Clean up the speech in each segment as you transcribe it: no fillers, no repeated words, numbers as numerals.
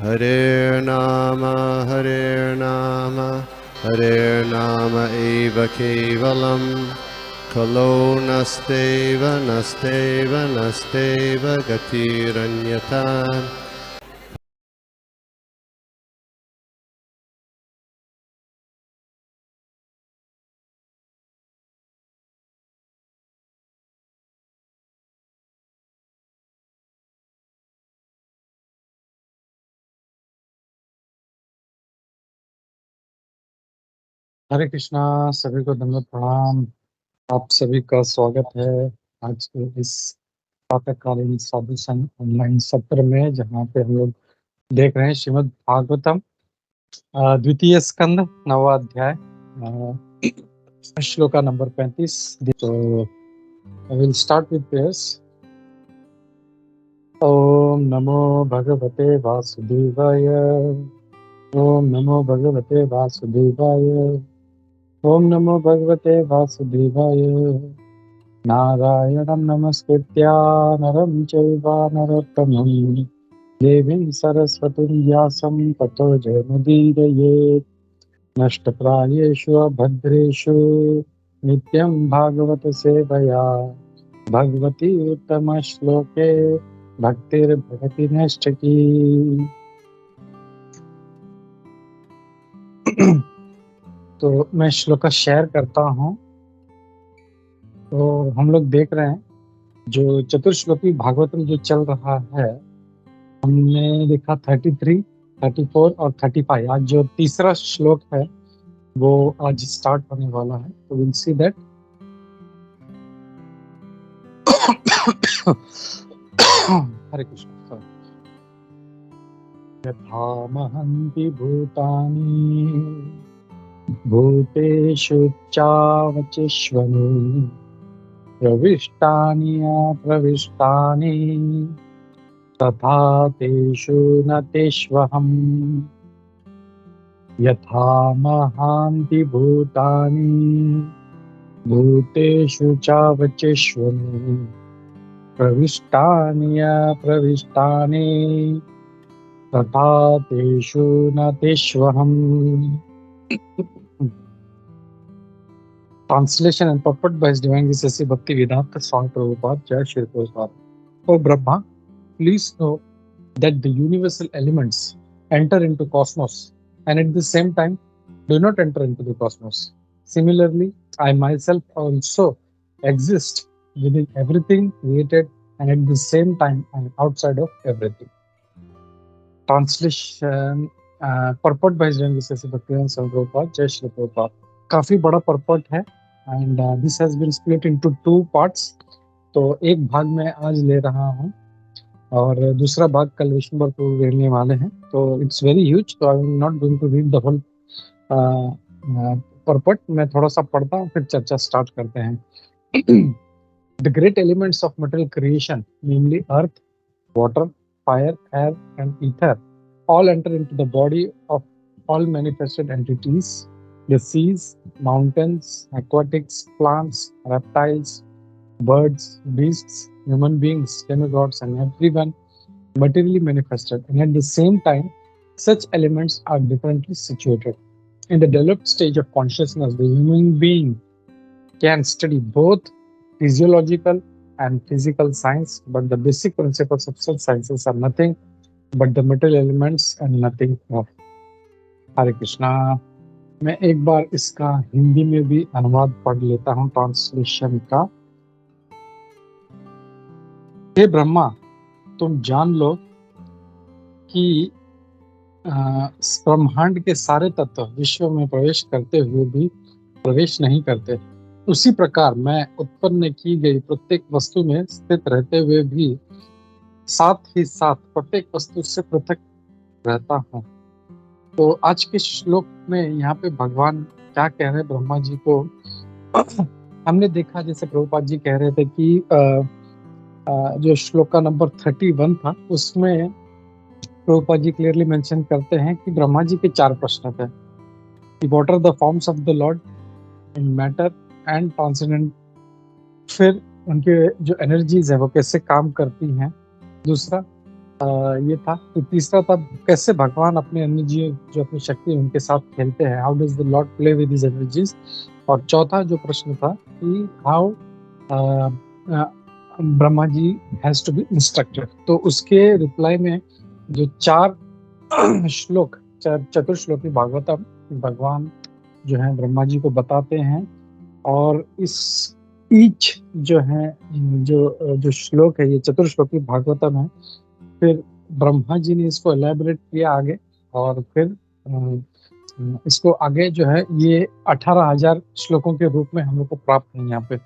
Hare Nama, Hare Nama eva kevalam, Kalo nasteva, nasteva, nasteva gatiranyata. हरे कृष्णा। सभी को दंडवत प्रणाम। आप सभी का स्वागत है आज के इस प्रातःकालीन साधु संघ ऑनलाइन सत्र में, जहाँ पे हम लोग देख रहे हैं श्रीमद् भागवतम द्वितीय स्कंद नवा अध्याय श्लोका नंबर 35। तो I will start with prayers. ओम नमो भगवते वासुदेवाय। ओम नमो भगवते वासुदेवाय। ओम नमो भगवते वासुदेवाय। नारायणं नमस्कृत्य नरं चैव नरोत्तमं देवीं सरस्वतीं व्यासं ततो जयमुदीरयेत्। नष्टप्रायेषु अभद्रेषु नित्यं भागवत सेवया भगवती उत्तमश्लोके भक्तिर्भवति नैष्ठिकी। तो मैं श्लोक शेयर करता हूँ। तो हम लोग देख रहे हैं जो चतुर्श्लोकी भागवतम जो चल रहा है, हमने देखा 33, 34 और 35। आज जो तीसरा श्लोक है वो आज स्टार्ट होने वाला है। तो विल सी दैट। हरे कृष्ण। यथा महन्ति भूतानि भूतेषु चावचिष्वनु प्रविष्टानि अप्रविष्टानि तथा तेषु न तेष्वहम्। यथा महान्ति भूतानि भूतेषु चावचिष्वनु प्रविष्टानि अप्रविष्टानि तथा तेषु न तेष्वहम्। Translation and purport by His Divine Grace A.C. Bhaktivedanta Swami Prabhupada. Jai Shri Prabhupada. O Brahma, please know that the universal elements enter into cosmos and at the same time do not enter into the cosmos. Similarly, I myself also exist within everything created and at the same time I am outside of everything. Translation purport by His Divine Grace A.C. Bhaktivedanta Swami Prabhupada. Jai Shri Prabhupada. काफी बड़ा पर्पट है and this has been split into 2 parts. तो एक भाग मैं आज ले रहा हूँ और दूसरा भाग कल विष्णुवर को लेने वाले हैं। तो इट्स वेरी ह्यूज, तो I am not going to read the whole purport. मैं थोड़ा सा पढ़ता हूँ फिर चर्चा स्टार्ट करते हैं। The great elements of material creation, namely earth, water, fire, air and ether, all enter into the body of all manifested entities. The seas, mountains, aquatics, plants, reptiles, birds, beasts, human beings, demigods, and everyone materially manifested. And at the same time, such elements are differently situated. In the developed stage of consciousness, the human being can study both physiological and physical science, but the basic principles of such sciences are nothing but the material elements and nothing more. हरे कृष्णा। मैं एक बार इसका हिंदी में भी अनुवाद पढ़ लेता हूँ translation का। हे ब्रह्मा, तुम जान लो कि ब्रह्मांड के सारे तत्व विश्व में प्रवेश करते हुए भी प्रवेश नहीं करते। उसी प्रकार मैं उत्पन्न की गई प्रत्येक वस्तु में स्थित रहते हुए भी साथ ही साथ प्रत्येक वस्तु से पृथक रहता हूँ। तो आज के श्लोक में यहाँ पे भगवान क्या कह रहे हैं ब्रह्मा जी को। हमने देखा जैसे प्रभुपाद जी कह रहे थे कि जो श्लोक का नंबर 31 था उसमें प्रभुपाद जी क्लियरली मेंशन करते हैं कि ब्रह्मा जी के 4 प्रश्न थे कि what are the forms of the lord in matter and transcendent, फिर उनके जो एनर्जीज है वो कैसे काम करती हैं। दूसरा, ये था। तो तीसरा था कैसे भगवान अपने एनर्जी जो अपनी शक्ति है उनके साथ खेलते हैं, how does the lord play with his energies. और चौथा जो प्रश्न था कि how Brahma ji has to be instructed. तो उसके रिप्लाई में जो 4 श्लोक, चतुर्श्लोकी भागवतम भगवान जो है ब्रह्मा जी को बताते हैं। और इस ईच जो है जो श्लोक है ये चतुर्श्लोकी भागवतम है। फिर ब्रह्मा जी ने इसको एलैबोरेट किया आगे, और फिर इसको आगे जो है ये 18,000 श्लोकों के रूप में हम लोग को प्राप्त है यहाँ पे।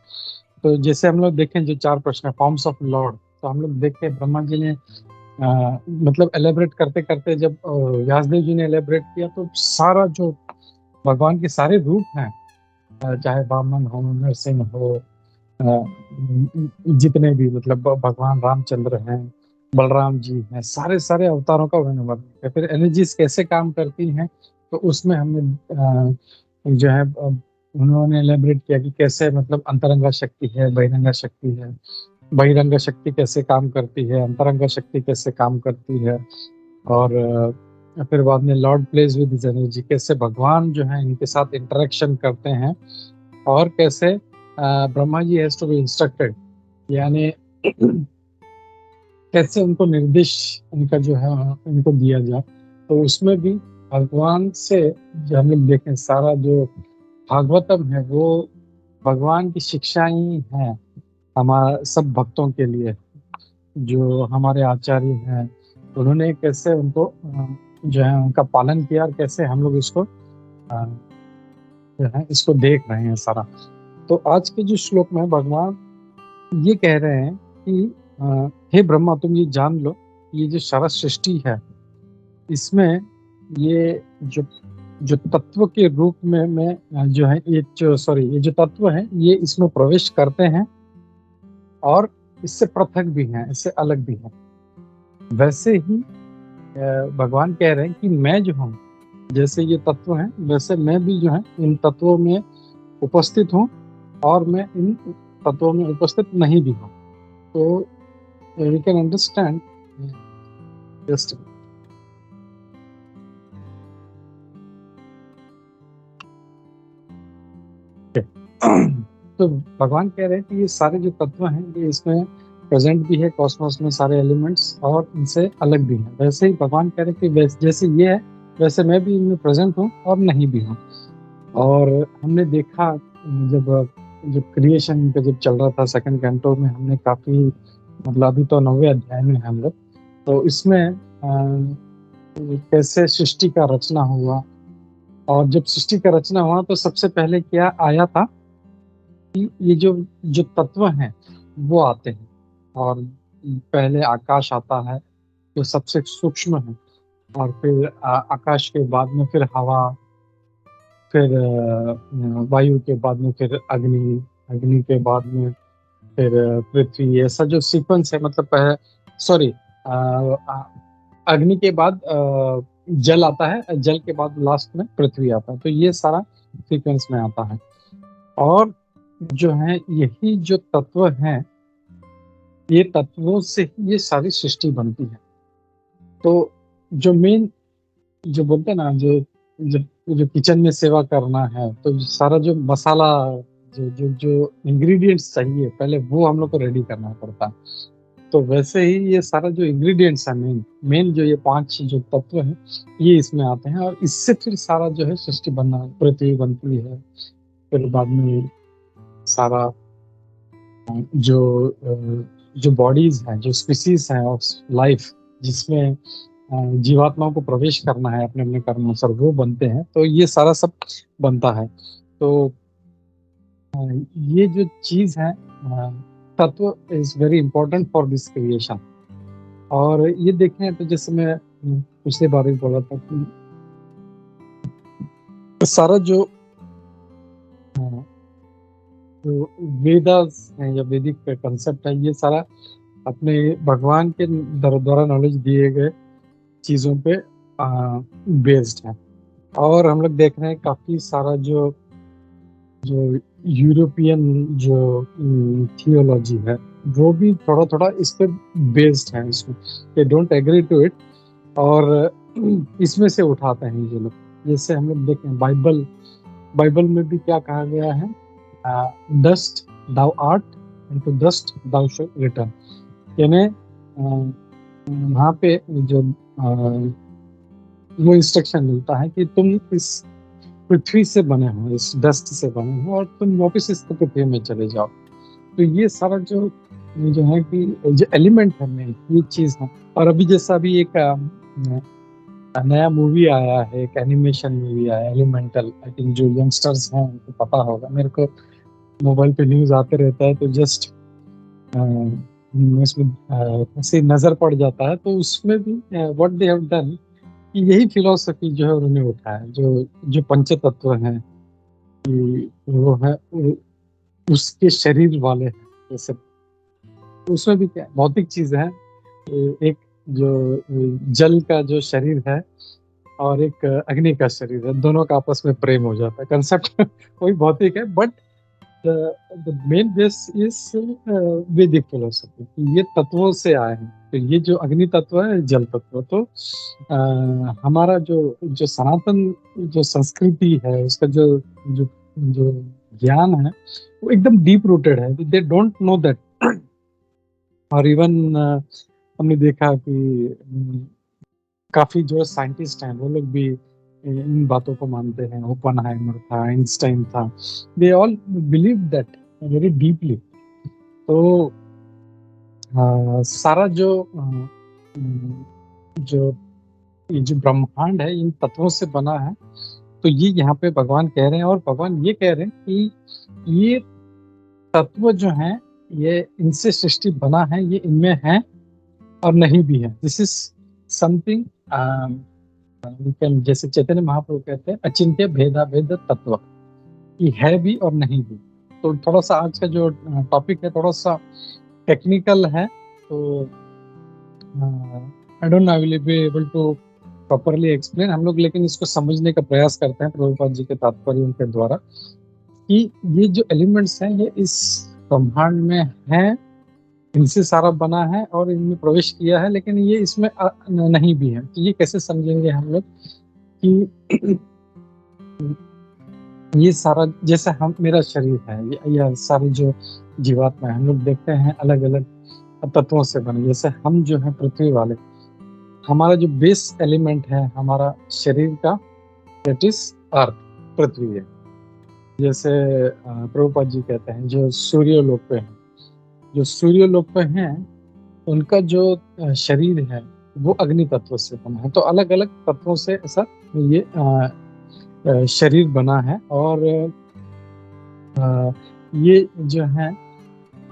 तो जैसे हम लोग देखें जो 4 प्रश्न है फॉर्म्स ऑफ लॉर्ड, तो हम लोग देखें ब्रह्मा जी ने मतलब एलेबरेट करते करते जब व्यासदेव जी ने एलेबरेट किया तो सारा जो भगवान के सारे रूप हैं, चाहे वामन हो, नरसिंह हो, जितने भी मतलब भगवान रामचंद्र हैं, बलराम जी हैं, सारे सारे अवतारों का उन्होंने वर्णन किया। फिर एनर्जीज कैसे काम करती हैं तो उसमें हमने जो है उन्होंने एलेबरेट किया कि कैसे मतलब अंतरंगा शक्ति है, बहिरंगा शक्ति है, बहिरंगा शक्ति कैसे काम करती है, अंतरंगा शक्ति कैसे काम करती है। और फिर बाद में lord plays with his energy, कैसे भगवान जो है इनके साथ इंटरेक्शन करते हैं। और कैसे Brahma ji has to be instructed, यानी कैसे उनको निर्देश उनका जो है उनको दिया जाए। तो उसमें भी भगवान से जो हम लोग देखें सारा जो भागवतम है वो भगवान की शिक्षाएं हैं हमारे सब भक्तों के लिए। जो हमारे आचार्य हैं उन्होंने कैसे उनको जो है उनका पालन किया, और कैसे हम लोग इसको जो है इसको देख रहे हैं सारा। तो आज के जो श्लोक में भगवान ये कह रहे हैं कि हे ब्रह्मा तुम ये जान लो, ये जो सारा सृष्टि है इसमें ये जो तत्व के रूप में मैं जो है ये जो तत्व है ये इसमें प्रवेश करते हैं और इससे पृथक भी हैं, इससे अलग भी हैं। वैसे ही भगवान कह रहे हैं कि मैं जो हूँ, जैसे ये तत्व हैं वैसे मैं भी जो है इन तत्वों में उपस्थित हूँ, और मैं इन तत्वों में उपस्थित नहीं भी हूँ। तो वी कैन अंडरस्टैंड जस्ट तो भगवान कह रहे हैं कि ये सारे जो तत्व हैं ये इसमें प्रेजेंट भी है कॉस्मोस में, सारे एलिमेंट्स, और इनसे अलग भी हैं। वैसे ही भगवान कह रहे हैं कि जैसे ये है वैसे मैं भी इनमें प्रेजेंट हूँ और नहीं भी हूँ। और हमने देखा जब क्रिएशन का जब चल रहा था सेकंड कैंटो में, हमने काफी मतलब अभी तो 9वें अध्याय में हम लोग, तो इसमें कैसे सृष्टि का रचना हुआ। और जब सृष्टि का रचना हुआ तो सबसे पहले क्या आया था कि ये जो तत्व हैं वो आते हैं, और पहले आकाश आता है जो सबसे सूक्ष्म है, और फिर आकाश के बाद में फिर हवा, फिर वायु के बाद में फिर अग्नि, अग्नि के बाद में फिर पृथ्वी। ऐसा जो सीक्वेंस है मतलब सॉरी अग्नि के बाद जल आता है, जल के बाद लास्ट में पृथ्वी आता है। तो ये सारा सीक्वेंस में आता है। और जो है यही जो तत्व हैं ये तत्वों से ही ये सारी सृष्टि बनती है। तो जो मेन जो बोलते हैं ना जो किचन में सेवा करना है, तो सारा जो मसाला जो इंग्रेडिएंट्स चाहिए पहले वो हम लोग को रेडी करना पड़ता है। तो वैसे ही ये सारा जो इंग्रेडिएंट्स है मेन जो ये 5 जो तत्व हैं ये इसमें आते हैं, और इससे फिर सारा जो है सृष्टि बनना, पृथ्वी बनती है। फिर बाद में सारा जो बॉडीज हैं, जो स्पीसीज हैं ऑफ लाइफ, जिसमें जीवात्माओं को प्रवेश करना है अपने अपने कर्म अनुसार, वो बनते हैं। तो ये सारा सब बनता है। तो ये जो चीज है तत्व is very important for this creation. और ये देखें तो जैसे मैं पिछले बार भी बोला था कि सारा जो वेदास है या वैदिक कंसेप्ट है ये सारा अपने भगवान के द्वारा नॉलेज दिए गए चीजों पे बेस्ड है। और हम लोग देख रहे हैं काफी सारा जो यूरोपियन जो थियोलॉजी है वो भी थोड़ा थोड़ा इस पे बेस्ड है, इसमें they don't agree to it, और इसमें से उठाते हैं ये लोग। जैसे हम लोग देखें बाइबल में भी क्या कहा गया है, dust thou art and to dust thou should return. यानी वहाँ पे जो वो इंस्ट्रक्शन मिलता है कि तुम इस पृथ्वी से बने हो, इस डस्ट से बने हो, और तुम वापस इस पृथ्वी में चले जाओ। तो ये सारा जो है कि जो एलिमेंट है मेन, ये चीज है। और अभी जैसा भी एक नया मूवी आया है, एक एनिमेशन मूवी आया एलिमेंटल, आई थिंक जो यंगस्टर्स हैं उनको पता होगा, मेरे को मोबाइल पे न्यूज आते रहता है तो जस्ट उसमें ऐसे नजर पड़ जाता है। तो उसमें भी व्हाट दे हैव डन, यही फिलॉसफी जो है उन्होंने उठाया, जो पंच तत्व हैं कि वो है उसके शरीर वाले हैं, जैसे उसमें भी क्या भौतिक चीज है, एक जो जल का जो शरीर है और एक अग्नि का शरीर है, दोनों का आपस में प्रेम हो जाता है। कंसेप्ट वही भौतिक है, but the main base is वैदिक फिलोसफी, ये तत्वों से आए हैं। तो ये जो अग्नि तत्व है, जल तत्व, तो हमारा जो सनातन जो संस्कृति है, उसका जो जो जो ज्ञान है वो एकदम डीप रूटेड है, दे डोंट नो दैट। और इवन हमने देखा कि काफी जो साइंटिस्ट हैं वो लोग भी इन बातों को मानते हैं। ओपनहाइमर था, आइंस्टाइन था, they all believe that very deeply. तो सारा जो ये जो ब्रह्मांड है इन तत्वों से बना है। तो ये यहाँ पे भगवान कह रहे हैं, और भगवान ये कह रहे हैं कि ये तत्व जो हैं ये इनसे सृष्टि बना है, ये इनमें है और नहीं भी है। दिस इज समथिंग जैसे चैतन्य महाप्रभु कहते हैं अचिंत्य भेदा भेद तत्व, कि है भी और नहीं भी। तो थोड़ा सा आज का जो टॉपिक है थोड़ा सा टेक्निकल है, तो I don't know I will be able to properly explain हम लोग, लेकिन इसको समझने का प्रयास करते हैं प्रभुपाद जी के तात्पर्य उनके द्वारा, कि ये जो एलिमेंट्स हैं ये इस ब्रह्मांड में हैं, इनसे सारा बना है और इनमें प्रवेश किया है, लेकिन ये इसमें नहीं भी है। तो ये कैसे समझेंगे हम लोग कि ये सारा जैसे हम मेरा शरीर है, ये सारी जो जीवात्मा है, हम लोग देखते हैं अलग अलग तत्वों से बने। जैसे हम जो है पृथ्वी वाले, हमारा जो बेस एलिमेंट है हमारा शरीर का, दैट इज अर्थ, पृथ्वी है। जैसे प्रभुपाद जी कहते हैं जो सूर्यलोक पे हैं, जो सूर्यलोक पे हैं उनका जो शरीर है वो अग्नि तत्व से बना है। तो अलग अलग तत्वों से ऐसा ये शरीर बना है। और ये जो है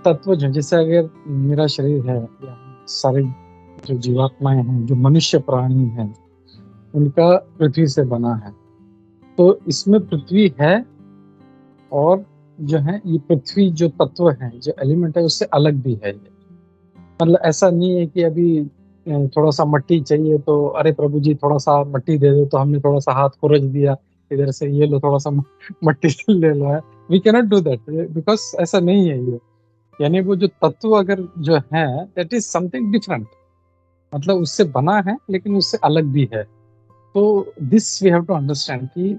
तत्व जो, जैसे अगर मेरा शरीर है या सारे जो जीवात्माएं हैं, जो मनुष्य प्राणी हैं, उनका पृथ्वी से बना है। तो इसमें पृथ्वी है, और जो है ये पृथ्वी जो तत्व है, जो एलिमेंट है, उससे अलग भी है। मतलब ऐसा नहीं है कि अभी थोड़ा सा मट्टी चाहिए तो अरे प्रभु जी थोड़ा सा मट्टी दे दो, तो हमने थोड़ा सा हाथ खुरच दिया इधर से, ये लो थोड़ा सा मट्टी ले लो है। We cannot do that, because ऐसा नहीं है ये। यानी वो जो तत्व अगर जो है दैट इज समथिंग डिफरेंट, मतलब उससे बना है लेकिन उससे अलग भी है। तो this we have to understand कि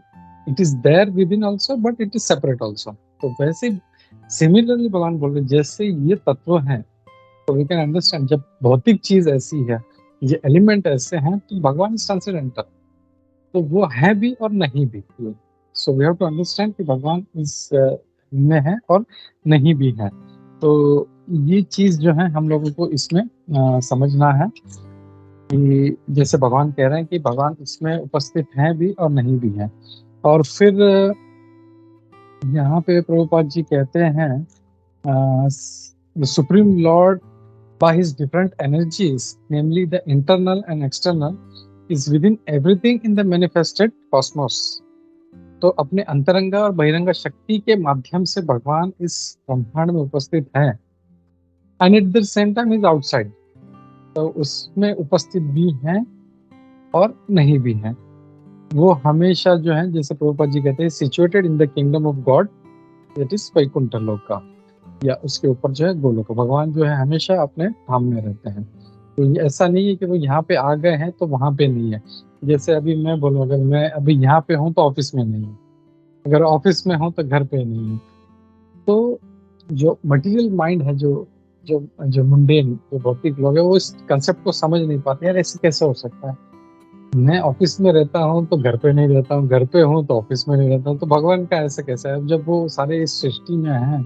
it is there within also, but it is separate also. तो वैसे सिमिलरली भगवान बोल रहे जैसे ये तत्व हैं, तो वी कैन अंडरस्टैंड जब भौतिक चीज ऐसी है, ये एलिमेंट ऐसे हैं, तो भगवान इज ट्रांसेंडेंटल, तो वो है भी और नहीं भी। So we have to understand कि भगवान इस में है और नहीं भी है। तो ये चीज जो है हम लोगों को इसमें समझना है कि जैसे भगवान कह रहे हैं कि भगवान इसमें उपस्थित हैं भी और नहीं भी हैं। और फिर यहाँ पे प्रभुपाद जी कहते हैं the Supreme Lord by his different energies, namely the internal and external, is within everything in the manifested cosmos. तो अपने अंतरंगा और बहिरंगा शक्ति के माध्यम से भगवान इस ब्रह्मांड में उपस्थित है, and at the same time is outside, तो उसमें उपस्थित भी हैं और नहीं भी हैं। वो हमेशा जो है, जैसे प्रभुपाद जी कहते हैं, situated in the kingdom of God, that is Vaikuntha loka का। या उसके ऊपर जो है गोलोक। भगवान जो है हमेशा अपने धाम में रहते हैं। तो ये ऐसा नहीं है कि वो यहाँ पे आ गए हैं तो वहां पे नहीं है। जैसे अभी मैं बोलूँ, अगर मैं अभी यहाँ पे हूँ तो ऑफिस में नहीं हूँ, अगर ऑफिस में हूँ तो घर पे नहीं हूँ। तो जो मटेरियल माइंड है, जो जो जो मुंडेन, जो भौतिक लोग है, वो इस कंसेप्ट को समझ नहीं पाते। यार ऐसे कैसे हो सकता है, मैं ऑफिस में रहता हूँ तो घर पे नहीं रहता हूँ, घर पे हूँ तो ऑफिस में नहीं रहता हूँ, तो भगवान का ऐसे कैसे है? जब वो सारे इस सृष्टि में है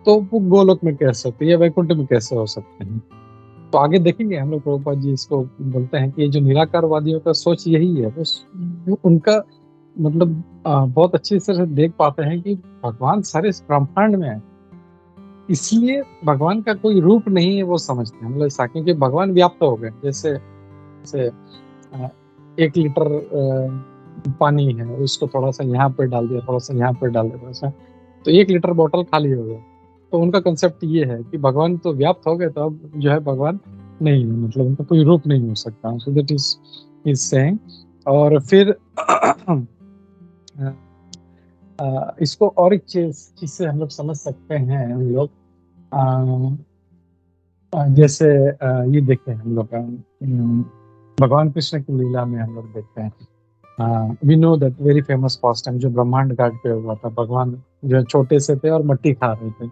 तो वो गोलोक में कैसे सकते हैं या वैकुंठ में कैसे हो सकते हैं? तो आगे देखेंगे हम लोग, प्रभुपाद जी इसको बोलते हैं कि ये जो निराकारवादियों का सोच यही है। वो उनका मतलब बहुत अच्छी तरह से देख पाते हैं कि भगवान सारे इस ब्रह्मांड में है, इसलिए भगवान का कोई रूप नहीं है वो समझते हैं। मतलब ऐसा, क्योंकि भगवान व्याप्त हो गए। जैसे जैसे 1 लीटर पानी है, उसको थोड़ा सा यहाँ पे डाल दिया, थोड़ा सा यहाँ पे डाल दिया, थोड़ा सा, तो 1 लीटर बॉटल खाली हो गया। तो उनका कंसेप्ट ये है कि भगवान तो व्याप्त हो गए, तो अब जो है भगवान नहीं है, मतलब उनका कोई रूप नहीं हो सकता। So that is saying. और फिर इसको और एक चीज से हम लोग समझ सकते हैं। हम लोग जैसे ये देखते हैं हम लोग भगवान कृष्ण की लीला में हम लोग देखते हैं। We know that very famous pastime जो ब्रह्मांड घाट पे हुआ था। भगवान जो है छोटे से थे और मट्टी खा रहे थे।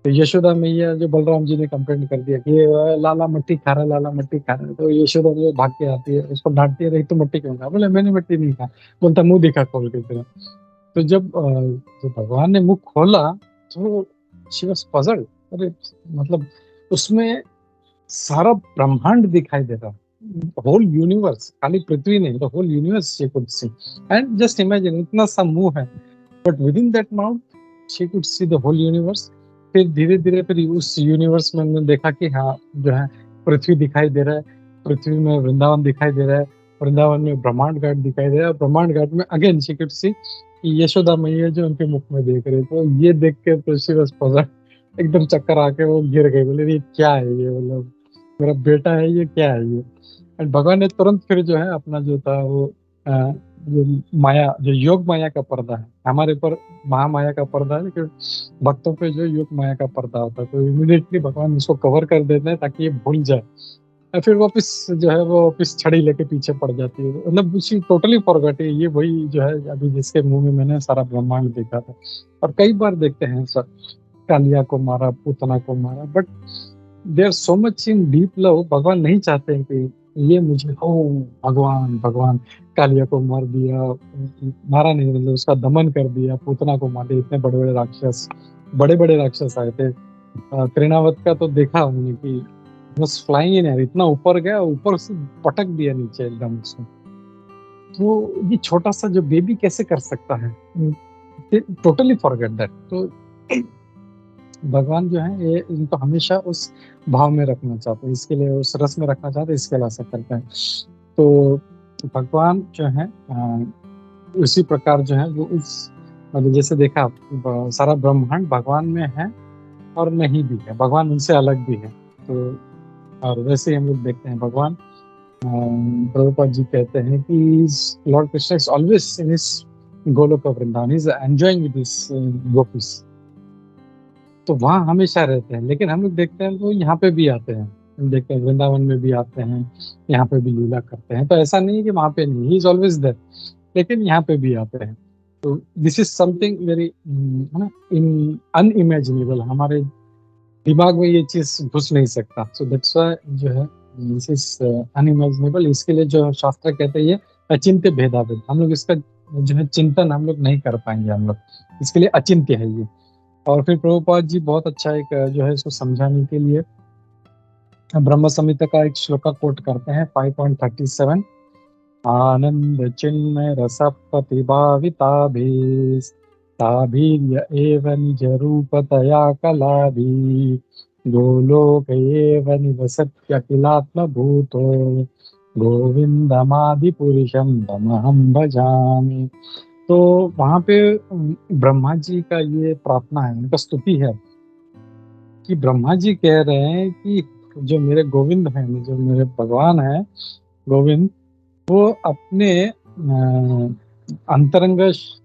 तो यशोदा मैया, जो बलराम जी ने कंप्लेंट कर दिया कि ये लाला मट्टी खा रहा है, लाला मट्टी खा रहा है, तो यशोदा मैया भाग के आती है, उसको डांटती है, रही तो मट्टी क्यों खा? बोले मैंने मट्टी नहीं खा। बोलता मुंह दिखा खोल के तेरा। तो जब भगवान ने मुंह खोला तो शी वाज पजल्ड। अरे मतलब उसमें सारा ब्रह्मांड दिखाई दे रहा, होल यूनिवर्स, खाली पृथ्वी नहीं, the whole universe she could see. And just imagine, इतना सा मुंह है, but within that mouth she could see the whole universe. फिर धीरे धीरे फिर उस यूनिवर्स में हमने देखा कि हाँ जो है पृथ्वी दिखाई दे रहा है, पृथ्वी में वृंदावन दिखाई दे रहा है, वृंदावन में ब्रह्मांड घाट दिखाई दे रहा है, ब्रह्मांड घाट में अगेन शी कुड सी कि यशोदा मैया जो उनके मुख में देख रहे। तो ये देख के तो शी वाज पजल्ड, एकदम चक्कर आके वो गिर गई। बोले ये क्या है, ये मतलब मेरा बेटा है, ये क्या है ये? एंड भगवान ने तुरंत फिर जो है अपना जो था वो जो माया, जो योग माया का पर्दा है, हमारे ऊपर महामाया का पर्दा है, लेकिन भक्तों पे जो योग माया का पर्दा होता है, तो इमीडिएटली भगवान उसको कवर कर देते हैं ताकि ये भूल जाए। और फिर वापस जो है वो वापस छड़ी लेके पीछे पड़ जाती है। मतलब उसी टोटली फॉरगॉट है, ये वही जो है अभी जिसके मुंह में मैंने सारा ब्रह्मांड देखा था। और कई बार देखते हैं सर, कालिया को मारा, पूतना को मारा, but they are so much in deep love. भगवान नहीं चाहते हैं कि ये मुझे हो, भगवान भगवान कालिया को मार दिया, मारा नहीं मतलब उसका दमन कर दिया, पूतना को मार दिया। इतने बड़े बड़े राक्षस, बड़े बड़े राक्षस आए थे। त्रिनावत का तो देखा हमने कि बस फ्लाइंग इन एयर, इतना ऊपर गया, ऊपर से पटक दिया नीचे एकदम उसको। तो ये छोटा सा जो बेबी कैसे कर सकता है? Totally forget that. तो भगवान जो है ये इनको हमेशा उस भाव में रखना चाहते हैं, इसके लिए उस रस में रखना चाहते हैं, इसके लिए ऐसा करते हैं। तो भगवान जो है उसी प्रकार जो है वो उस मतलब जैसे देखा सारा ब्रह्मांड भगवान में है और नहीं भी है, भगवान उनसे अलग भी है। तो और वैसे ही हम लोग देखते हैं भगवान प्रभुपाद जी कहते हैं कि Lord Krishna is always in his Golok of Vrindavan, he is enjoying with his gopis. तो वहाँ हमेशा रहते हैं। लेकिन हम लोग देखते हैं तो यहाँ पे भी आते हैं, हम देखते हैं वृंदावन में भी आते हैं, यहाँ पे भी लीला करते हैं। तो ऐसा नहीं है कि वहाँ पे नहीं, ही इज ऑलवेज देयर, लेकिन यहाँ पे भी आते हैं। तो दिस इज समथिंग वेरी है ना, इन अनइमेजिनेबल, हमारे दिमाग में ये चीज घुस नहीं सकता। सो दैट्स व्हाई जो है दिस इज अनइमेजिनेबल। इसके लिए जो शास्त्र कहते हैं ये अचिंत्य भेदाभेद, हम लोग इसका जो है चिंतन हम लोग नहीं कर पाएंगे, हम लोग इसके लिए अचिंत्य है ये। और फिर प्रभुपाद जी बहुत अच्छा एक जो है इसको समझाने के लिए ब्रह्म संहिता का एक श्लोका कोट करते हैं 5.37। आनंद चिन्मय रस प्रतिभाविताभिस्ताभिर्य एव निज रूपतया कलाभि गोलोक एव निवसत्यखिलात्म भूतो गोविंदमादि पुरुषम तमहं भजामि। तो वहां पे ब्रह्मा जी का ये प्रार्थना है, उनका स्तुति है कि ब्रह्मा जी कह रहे हैं कि जो मेरे गोविंद हैं, जो मेरे भगवान हैं गोविंद, वो अपने अंतरंग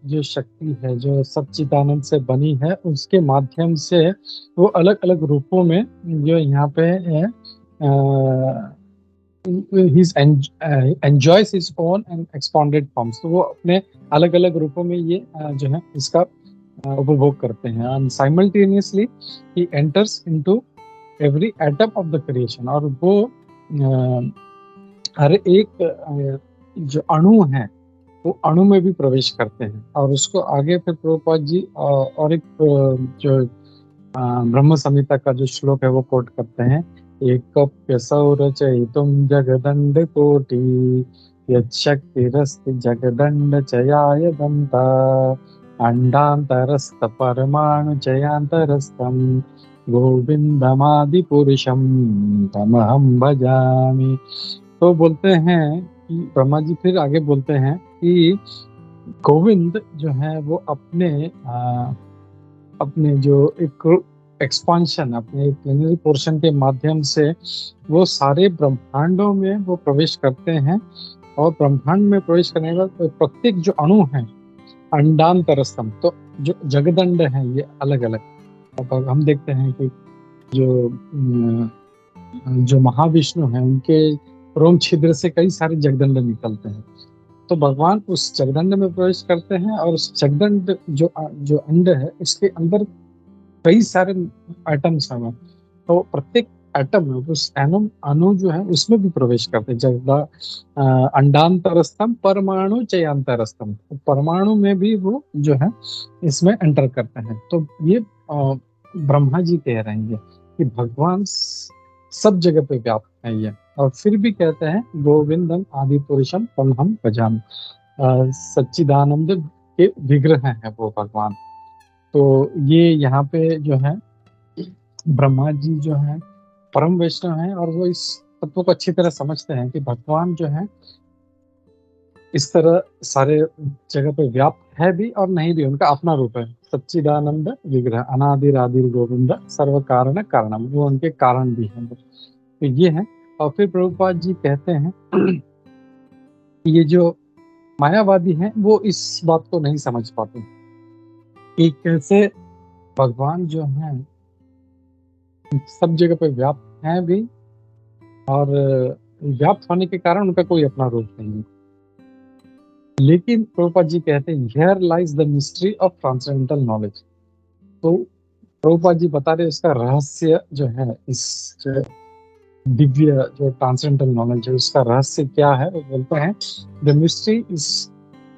जो शक्ति है, जो सच्चिदानंद से बनी है, उसके माध्यम से वो अलग अलग रूपों में जो यहाँ पे है, enjoys his own and expanded forms. तो वो अपने अलग अलग रूपों में ये जो है इसका उपभोग करते हैं। And simultaneously he enters into every atom of the creation. और वो हर एक जो अणु है वो अणु में भी प्रवेश करते हैं। और उसको आगे फिर प्रभुपाद जी और एक जो ब्रह्म संहिता का जो श्लोक है वो कोट करते हैं, एक सौरचयितुम जगदंड कोटि यच्छक्तिरस्ति जगदंड चयाय दंता अंडांतरस्थ परमाणु चयांतरस्थम गोविंदमादि पुरुषम तमहम भजामि। तो बोलते हैं कि ब्रह्मा जी फिर आगे बोलते हैं कि गोविंद जो है वो अपने जो एक एक्सपांशन, अपने एक प्लेनरी पोर्शन के माध्यम से वो सारे ब्रह्मांडों में वो प्रवेश करते हैं। और ब्रह्मांड में प्रवेश करने के बाद प्रत्येक जो अणु है अंडांतरस्तम, तो जो जगदंड है ये अलग अलग। अब हम देखते हैं कि जो महाविष्णु हैं उनके रोम छिद्र से कई सारे जगदंड निकलते हैं। तो भगवान उस जगदंड में प्रवेश करते हैं और उस जगदंड जो अंड है उसके अंदर कई सारे एटम्स हैं। तो प्रत्येक एटम में उस एनम अणु जो है उसमें भी प्रवेश करते हैं। जगदा अंडांतरस्तम परमाणु चयांतरस्तम, तो परमाणु में भी वो जो है इसमें एंटर करते हैं। तो ये ब्रह्मा जी कह रहे हैं कि भगवान सब जगह पे व्याप्त है ये। और फिर भी कहते हैं गोविंदम आदि पुरुषम तमहम भजामि, सच्चिदानंद के विग्रह हैं वो भगवान। तो ये यहाँ पे जो है ब्रह्मा जी जो है परम वैष्णव हैं और वो इस तत्व को अच्छी तरह समझते हैं कि भगवान जो है इस तरह सारे जगह पे व्याप्त है भी और नहीं भी, उनका अपना रूप है। सच्चिदानंद विग्रह अनादिर आदिर गोविंद सर्व कारण कारणम, वो उनके कारण भी हैं। तो ये है। और फिर प्रभुपाद जी कहते हैं कि ये जो मायावादी हैं वो इस बात को नहीं समझ पाते कि कैसे भगवान जो है सब जगह पे व्याप्त हैं भी और व्याप्त होने के कारण उनका कोई अपना रूप नहीं है। लेकिन प्रभुपाद जी कहते हैं here lies the mystery of transcendental knowledge. तो प्रभुपाद जी बता रहे इसका रहस्य जो है, इस जो दिव्य जो ट्रांसेंडेंटल नॉलेज है उसका रहस्य क्या है। वो बोलते हैं the mystery is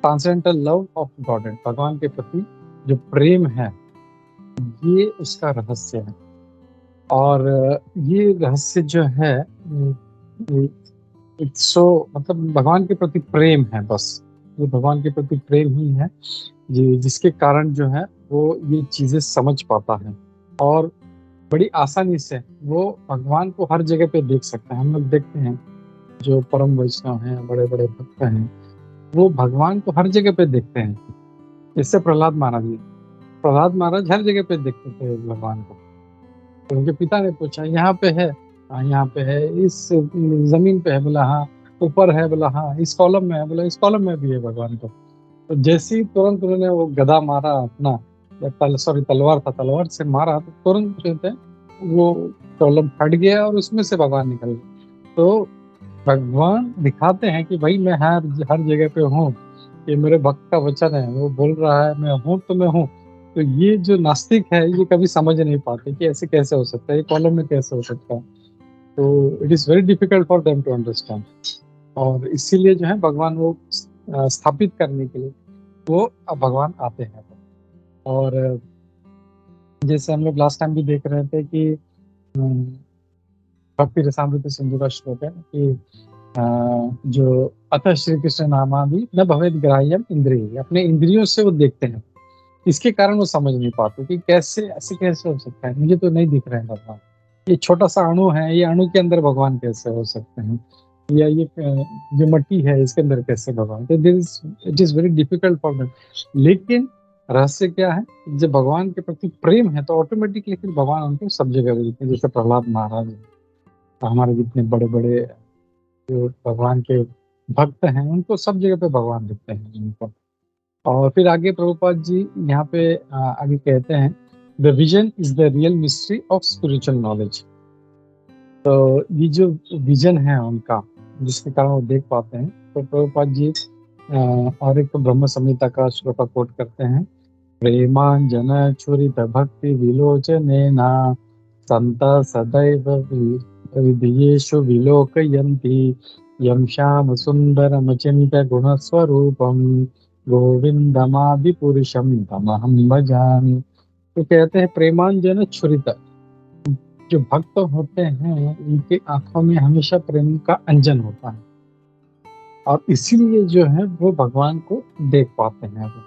transcendental love of God. भगवान के प्रति जो प्रेम है ये उसका रहस्य है। और ये रहस्य जो है सो मतलब भगवान के प्रति प्रेम है, बस ये भगवान के प्रति प्रेम ही है जिसके कारण जो है वो ये चीजें समझ पाता है और बड़ी आसानी से वो भगवान को हर जगह पे देख सकते हैं। हम लोग देखते हैं जो परम वैष्णव हैं, बड़े बड़े भक्त हैं, वो भगवान को हर जगह पे देखते हैं। इससे प्रहलाद महाराज हर जगह पे देखते थे भगवान को। तो उनके पिता ने पूछा यहाँ पे है, हाँ यहाँ पे है, इस जमीन पे है, बोला हाँ, ऊपर है, बोला हाँ, इस कॉलम में है, बोला इस कॉलम में भी है भगवान को। तो जैसे ही तुरंत उन्होंने वो गदा मारा अपना, तलवार था, तलवार से मारा तो तुरंत जो थे वो कॉलम फट गया और उसमें से भगवान निकल गए। तो भगवान दिखाते हैं कि भाई मैं हर जगह पे हूँ, ये मेरे भक्त का वचन है, वो बोल रहा है मैं हूँ तो मैं हूँ। तो ये जो नास्तिक है ये कभी समझ नहीं पाते कि ऐसे कैसे हो सकता है, ये कॉलम में कैसे हो सकता है। तो it is very difficult for them to understand. और इसीलिए जो है भगवान वो स्थापित करने के लिए वो भगवान आते हैं। और जैसे हम लोग लास्ट टाइम भी देख रहे थे कि भक्ति रसामृत सिंधु का श्लोक है कि जो अतः श्री कृष्ण नामा भी न भवेद ग्राह्यम इंद्रिय, अपने इंद्रियों से वो देखते हैं, इसके कारण वो समझ नहीं पाते कि कैसे ऐसे कैसे हो सकता है, मुझे तो नहीं दिख रहे हैं भगवान। ये छोटा सा अणु है, ये अणु के अंदर भगवान कैसे हो सकते हैं, या ये जो मिट्टी है इसके अंदर कैसे भगवान। तो it is very difficult for them. लेकिन रहस्य क्या है, जब भगवान के प्रति प्रेम है तो ऑटोमेटिकली फिर भगवान उनको सब जगह मिलते हैं। जैसे प्रहलाद महाराज, हमारे जितने बड़े बड़े जो भगवान के भक्त हैं उनको सब जगह पे भगवान दिखते हैं उनको। और फिर आगे प्रभुपाद जी यहाँ पे आगे कहते हैं, the vision is the real mystery of spiritual knowledge. तो ये जो विजन है उनका, जिसके कारण वो देख पाते हैं, तो प्रभुपाद जी और एक तो ब्रह्म संहिता का श्लोक कोट करते हैं, प्रेमांजन छुरित भक्ति विलोचनेना संत सदैव विधियेषु विलोकयन्ति यं श्याम सुंदरम चिंत गुण स्वरूपम गोविंदमादिपुरुषम तमहं भजामि। तो कहते हैं प्रेमांजन छुरित, जो भक्त होते हैं उनकी आंखों में हमेशा प्रेम का अंजन होता है, और इसीलिए जो है वो भगवान को देख पाते हैं वो।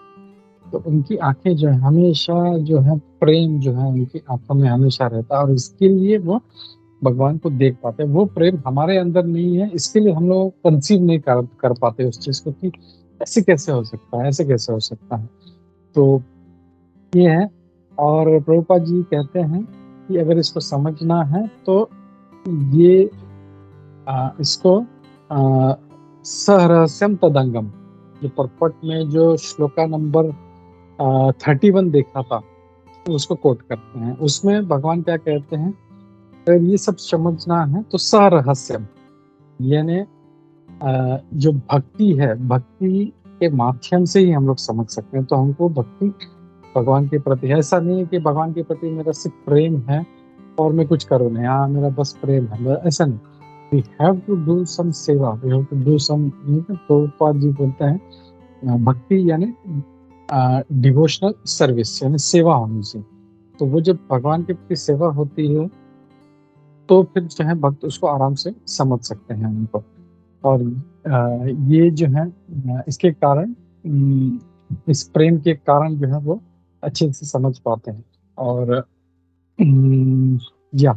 तो उनकी आंखें जो है हमेशा जो है प्रेम जो है उनकी आंखों में हमेशा रहता है, और इसके लिए वो भगवान को देख पाते हैं। वो प्रेम हमारे अंदर नहीं है, इसके लिए हम लोग कंसीव नहीं कर पाते उस चीज को, कि ऐसे कैसे हो सकता है, ऐसे कैसे हो सकता है। तो ये है। और प्रभुपाद जी कहते हैं कि अगर इसको समझना है तो ये इसको सहरहस्यम तदंगम, जो पर्पट में जो श्लोका नंबर 31 देखा था, तो उसको कोट करते हैं। उसमें भगवान क्या कहते हैं, अगर ये सब समझना है तो सहरहस्यम, यानी जो भक्ति है, भक्ति के माध्यम से ही हम लोग समझ सकते हैं। तो हमको भक्ति भगवान के प्रति, ऐसा नहीं है कि भगवान के प्रति मेरा सिर्फ प्रेम है और मैं कुछ करूँ नहीं, हाँ मेरा बस प्रेम है, ऐसा नहीं। We have to do some seva, we have to do some. तो पाद जी बोलते हैं भक्ति यानी डिवोशनल सर्विस, यानी सेवा होनी चाहिए। तो वो जब भगवान के प्रति सेवा होती है तो फिर जो है भक्त उसको आराम से समझ सकते हैं उनको। और ये जो है इसके कारण, इस प्रेम के कारण जो है वो अच्छे से समझ पाते हैं। और या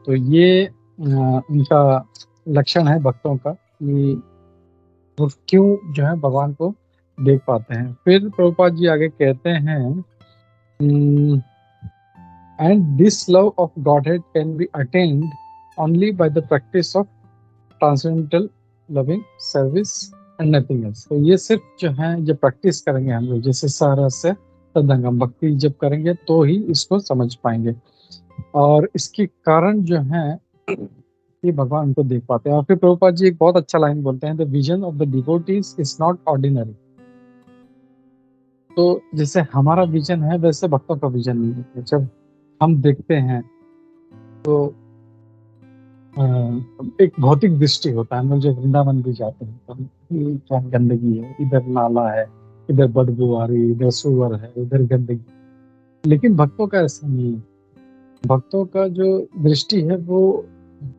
तो ये उनका लक्षण है भक्तों का, कि वो क्यों जो है भगवान को देख पाते हैं। फिर प्रभुपाद जी आगे कहते हैं, and this love of godhead can be attend only by the practice of transcendental loving service and nothing else. तो ये सिर्फ जो है जब प्रैक्टिस करेंगे हम लोग, जैसे सहरस्य तदंगम, भक्ति जब करेंगे तो ही इसको समझ पाएंगे। और इसके कारण जो है ये भगवान को देख पाते हैं। और फिर प्रभुपाद जी एक बहुत अच्छा लाइन बोलते हैं, the vision of the devotees is not ordinary. तो जैसे हमारा विजन है वैसे भक्तों का विजन नहीं है। जब हम देखते हैं तो एक भौतिक दृष्टि होता है। हम लोग जब वृंदावन भी जाते हैं तो ये क्या गंदगी है, इधर नाला है, इधर बदबू आ रही, इधर सुअर है, इधर गंदगी। लेकिन भक्तों का ऐसा नहीं है। भक्तों का जो दृष्टि है वो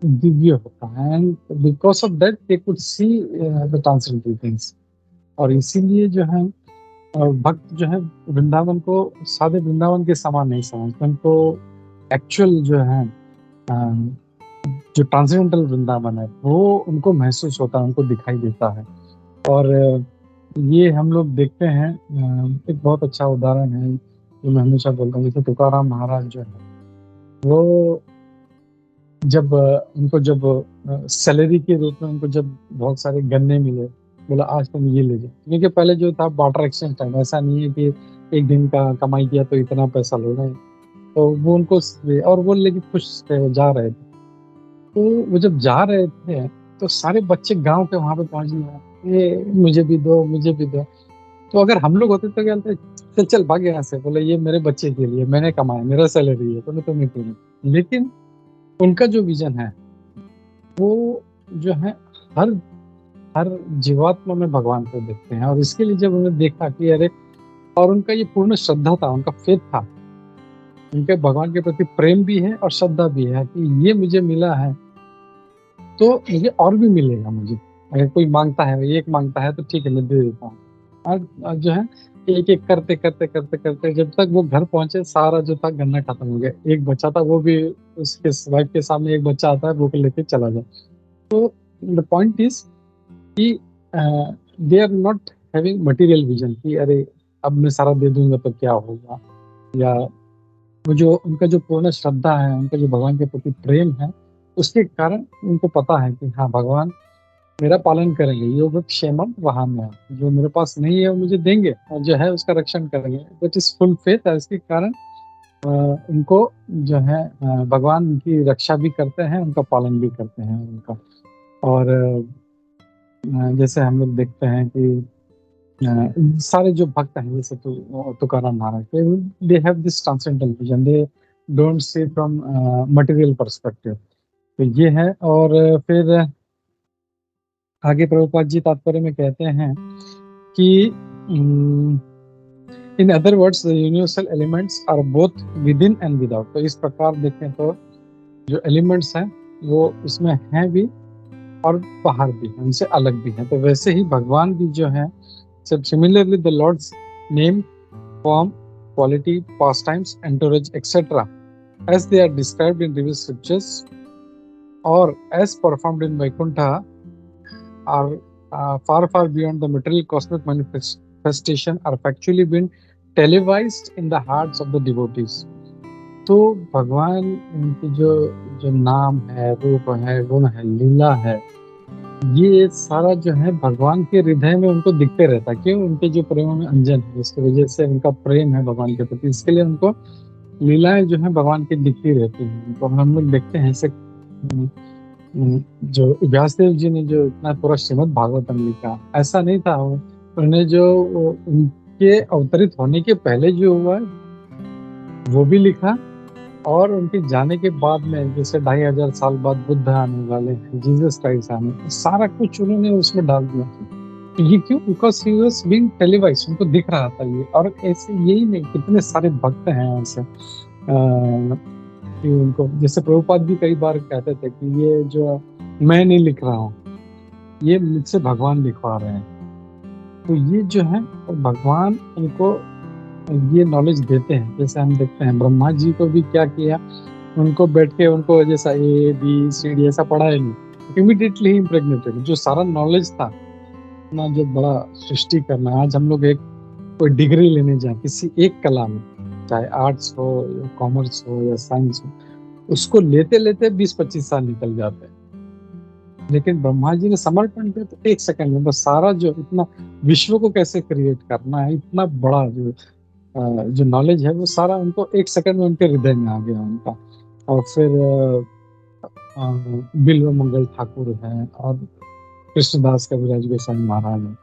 दिव्य होता है, and because of that they could see the transcendental things. और इसीलिए जो है भक्त जो है वृंदावन को सादे वृंदावन के समान नहीं समझते, उनको एक्चुअल जो है जो ट्रांसेंडेंटल वृंदावन है वो उनको महसूस होता है, उनको दिखाई देता है। और ये हम लोग देखते हैं, एक बहुत अच्छा उदाहरण है जो मैं हमेशा बोलता हूँ। जैसे तुकाराम महाराज जो है वो जब उनको जब सैलरी के रूप में उनको जब बहुत सारे गन्ने मिले, बोला आज तुम ये ले जाओ। क्योंकि पहले जो था बार्टर एक्सचेंज टाइम, ऐसा नहीं है कि एक दिन का कमाई किया तो इतना पैसा लो, नहीं। तो वो उनको और वो लेके खुश थे, जा रहे थे। तो वो जब जा रहे थे तो सारे बच्चे गांव के वहां पे पहुंच गए, ये मुझे भी दो, मुझे भी दो। तो अगर हम लोग होते तो क्या बोलते, चल चल भाग यहाँ से, बोले ये मेरे बच्चे के लिए, मैंने कमाया, मेरा सैलरी है, तो मैं तुम्हें क्यों नहीं। लेकिन उनका जो विजन है वो जो है हर हर जीवात्मा में भगवान को देखते हैं। और इसके लिए जब उन्होंने देखा कि अरे, और उनका ये पूर्ण श्रद्धा था, उनका फेथ था, उनके भगवान के प्रति प्रेम भी है और श्रद्धा भी है कि ये मुझे मिला है तो मुझे और भी मिलेगा। मुझे अगर कोई मांगता है, एक मांगता है तो ठीक है मैं दे देता हूँ। और जो है एक एक करते करते करते करते जब तक वो घर पहुंचे सारा जो था गन्ना खत्म हो गया। एक बच्चा था, वो भी उसके वाइफ के सामने एक बच्चा आता है वो लेके चला जाए। तो द पॉइंट इज कि they are not having material vision कि अरे अब मैं सारा दे दूंगा तो क्या होगा, या वो जो उनका जो पूर्ण श्रद्धा है, उनका जो भगवान के प्रति प्रेम है, उसके कारण उनको पता है कि हाँ भगवान मेरा पालन करेंगे, योगक्षेमम वहाम्यहम्, जो मेरे पास नहीं है वो मुझे देंगे और जो है उसका रक्षण करेंगे। That is full faith. इसके कारण उनको जो है भगवान उनकी रक्षा भी करते हैं, उनका पालन भी करते हैं उनका। और जैसे हम लोग देखते हैं कि सारे जो भक्त हैं, जैसे Tukaram Maharaj, they have this transcendental vision, they don't see from material perspective. तो ये है। और फिर आगे प्रभुपाद जी तात्पर्य में कहते हैं कि in other words the universal elements are both within and without. तो इस प्रकार देखें तो जो एलिमेंट्स हैं वो इसमें हैं भी और बाहर भी हैं, उनसे अलग भी हैं। तो वैसे ही भगवान भी जो है, सब similarly the lord's name, form, quality, pastimes, entourage etcetera as they are described in revealed scriptures or as performed in Vaikuntha are far beyond the material cosmic manifestation, are factually been televised in the hearts of the devotees. तो भगवान इनकी जो नाम है, रूप है, गुण है, लीला है, ये सारा जो है भगवान के हृदय में उनको दिखते रहता है। क्यों? उनके जो प्रेम में अंजन है, इसकी वजह से उनका प्रेम है भगवान के प्रति, इसके लिए उनको लीलाएं जो है भगवान की दिखती रहती हैं। तो हम लोग देखते हैं ऐसे जो व्यासदेव जी ने जो इतना पूरा श्रीमद् भागवतम लिखा, ऐसा नहीं था। उन्होंने जो उनके अवतरित होने के पहले जो हुआ वो भी लिखा, और उनके जाने के बाद में, जैसे 2500 साल बाद बुद्ध आने वाले हैं, जीसस क्राइस्ट आने, सारा कुछ उन्होंने उसमें डाल दिया। ये क्यों? Because he was being televised, उनको दिख रहा था ये। और ऐसे यही नहीं, कितने सारे भक्त हैं ऐसे कि उनको, जैसे प्रभुपाद भी कई बार कहते थे कि ये जो मैं नहीं लिख रहा हूँ, ये मुझसे भगवान लिखवा रहे हैं। तो ये जो है भगवान उनको ये नॉलेज देते हैं। जैसे हम देखते हैं ब्रह्मा जी को भी क्या किया, उनको बैठ के उनको जैसा ABCD ऐसा पढ़ाया नहीं, इमीडिएटली ही इम्प्रेग्नेटेड। जो सारा नॉलेज था ना, जो बड़ा सृष्टि करना, आज हम लोग एक कोई डिग्री लेने जाए किसी एक कला में, चाहे आर्ट्स हो या कॉमर्स हो या साइंस हो, उसको लेते लेते 20-25 साल निकल जाते हैं। लेकिन ब्रह्मा जी ने समर्पण किया तो 1 सेकंड में बस सारा जो इतना विश्व को कैसे क्रिएट करना है, इतना बड़ा जो नॉलेज है, वो सारा उनको 1 सेकंड में उनके हृदय में आ गया उनका। और फिर बिल्व मंगल ठाकुर है और कृष्णदास कविराज गोस्वामी महाराज है।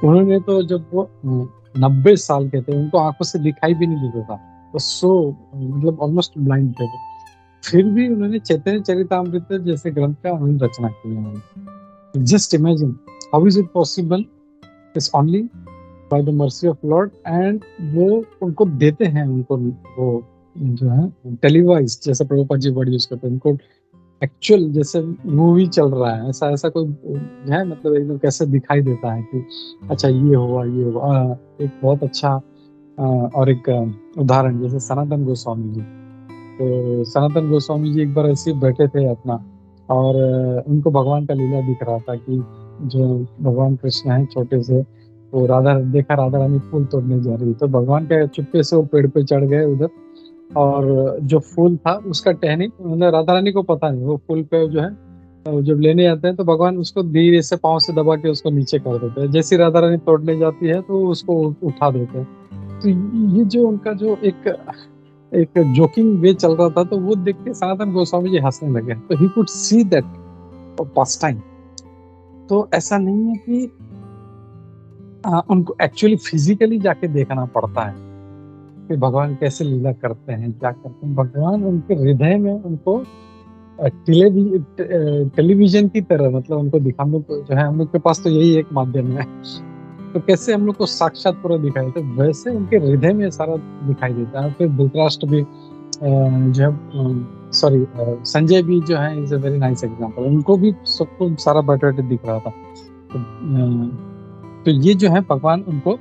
उन्होंने तो जब वो 90 साल के थे, उनको आंखों से दिखाई भी नहीं देता था, वो सो मतलब ऑलमोस्ट ब्लाइंड थे, फिर भी उन्होंने चैतन्य चरितामृत जैसे ग्रंथ का उन्होंने रचना किया। Just imagine how is it possible, it's only by the mercy of Lord. And वो उनको देते हैं, उनको वो जो है टेलीवाइज, जैसे प्रभुपाद जी वर्ड यूज करते हैं, उनको एक्चुअल जैसे मूवी चल रहा है, ऐसा कोई है, मतलब एकदम कैसे दिखाई देता है कि अच्छा ये हुआ ये हुआ। एक बहुत अच्छा और एक उदाहरण, जैसे सनातन गोस्वामी जी। तो सनातन गोस्वामी जी एक बार ऐसे बैठे थे अपना, और उनको भगवान का लीला दिख रहा था कि जो भगवान कृष्ण है छोटे से, वो राधा रानी फूल तोड़ने जा रही, तो भगवान का चुपके से वो पेड़ पे चढ़ गए उधर, और जो फूल था उसका टहनी राधा रानी को पता नहीं, वो फूल पे जो है जब लेने आते हैं तो भगवान उसको धीरे से पांव से दबा के उसको नीचे कर देते हैं। जैसी राधा रानी तोड़ने जाती है तो उसको उठा देते हैं। तो ये जो उनका जो एक जोकिंग वे चल रहा था, तो वो देख के सनातन गोस्वामी जी हंसने लगे। तो he could see that pass time. तो ऐसा नहीं है कि उनको एक्चुअली फिजिकली जाके देखना पड़ता है कि भगवान कैसे लीला करते हैं, क्या करते हैं। भगवान उनके हृदय में उनको टेलीविजन की तरह, मतलब उनको दिखाने को जो है, हम लोग के पास तो यही एक माध्यम है, तो कैसे हम लोग को साक्षात पूरा दिखाई देता है, वैसे उनके हृदय में सारा दिखाई देता है। फिर धृतराष्ट्र भी जो है, सॉरी संजय भी जो है is a very nice example, उनको भी सबको सारा बैठे दिख रहा था। तो ये जो है भगवान उनको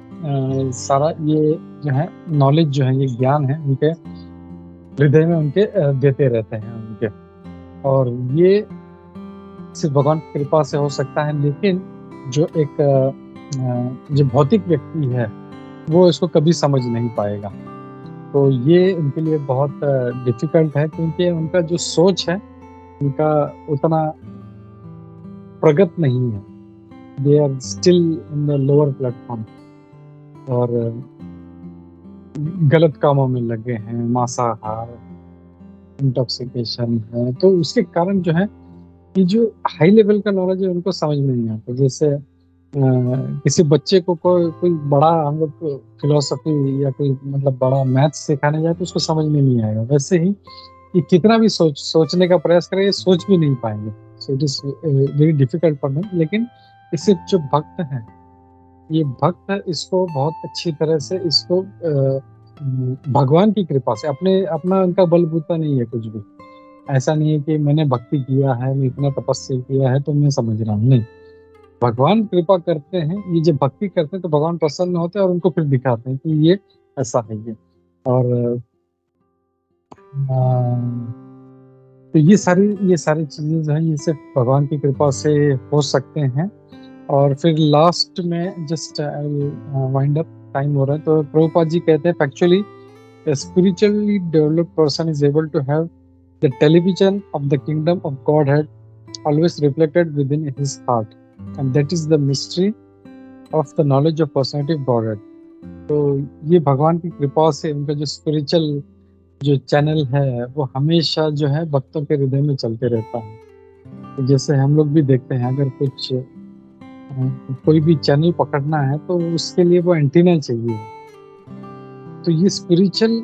सारा ये जो है नॉलेज जो है, ये ज्ञान है, उनके हृदय में उनके देते रहते हैं उनके। और ये सिर्फ भगवान की कृपा से हो सकता है। लेकिन जो एक जो भौतिक व्यक्ति है वो इसको कभी समझ नहीं पाएगा। तो ये उनके लिए बहुत डिफिकल्ट है, क्योंकि उनका जो सोच है उनका उतना प्रगत नहीं है। they are still in the lower platform और गलत कामों में लगे हैं, मांसाहार, इंटॉक्सिकेशन है। तो उसके कारण जो है कि जो हाई लेवल का नॉलेज है उनको समझ में नहीं आता। जैसे किसी बच्चे को कोई बड़ा हम लोग फिलोसफी या कोई मतलब बड़ा मैथ्स सिखाने जाए तो उसको समझ में नहीं आएगा। वैसे ही कि कितना भी सोचने का प्रयास करें, ये सोच भी नहीं पाएंगे। So it is very difficult for them. लेकिन इससे जो भक्त हैं, ये भक्त है, इसको बहुत अच्छी तरह से इसको भगवान की कृपा से अपना उनका बलबूता नहीं है कुछ भी। ऐसा नहीं है कि मैंने भक्ति किया है, मैं इतना तपस्या किया है तो मैं समझ रहा हूँ, नहीं। भगवान कृपा करते हैं, ये जब भक्ति करते हैं तो भगवान प्रसन्न होते हैं और उनको फिर दिखाते हैं कि ये ऐसा है ये। और तो ये सारी चीजें जो है ये सिर्फ भगवान की कृपा से हो सकते हैं। और फिर लास्ट में जस्ट वाइंड अप, टाइम हो रहा है, तो प्रभुपाद जी कहते हैं factually a spiritually developed person is able to have the television of the kingdom of Godhead always reflected within his heart, and that is the mystery of the knowledge of personality of Godhead. तो ये भगवान की कृपा से उनका जो spiritual जो channel है वो हमेशा जो है भक्तों के हृदय में चलते रहता है। तो जैसे हम लोग भी देखते हैं, अगर कोई भी चैनल पकड़ना है तो उसके लिए वो एंटीना चाहिए। तो ये स्पिरिचुअल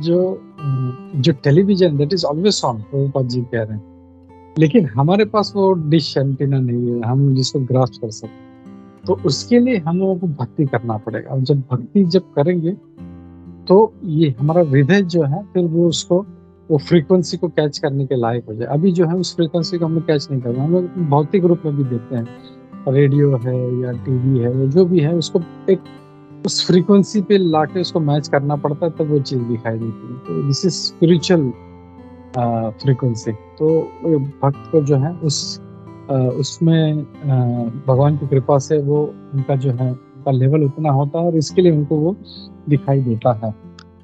जो television that is always on, Prabhupada ji कह रहे हैं, लेकिन हमारे पास वो डिश एंटीना नहीं है हम जिसको ग्रास्प कर सकें। तो उसके लिए हम लोगों को भक्ति करना पड़ेगा, और जब भक्ति करेंगे तो ये हमारा हृदय जो है फिर वो फ्रीक्वेंसी को कैच करने के लायक हो जाए। अभी जो है उस फ्रीक्वेंसी को हम लोग कैच नहीं कर रहे। हम लोग भौतिक रूप में भी देखते हैं, रेडियो है या टीवी है या जो भी है, उसको एक उस फ्रीक्वेंसी पे लाके उसको मैच करना पड़ता है तब वो चीज दिखाई देती है। तो दिस इज स्पिरिचुअल फ्रीक्वेंसी। तो भक्त को जो है उसमें भगवान की कृपा से वो उनका जो है उनका लेवल उतना होता है और इसके लिए उनको वो दिखाई देता है।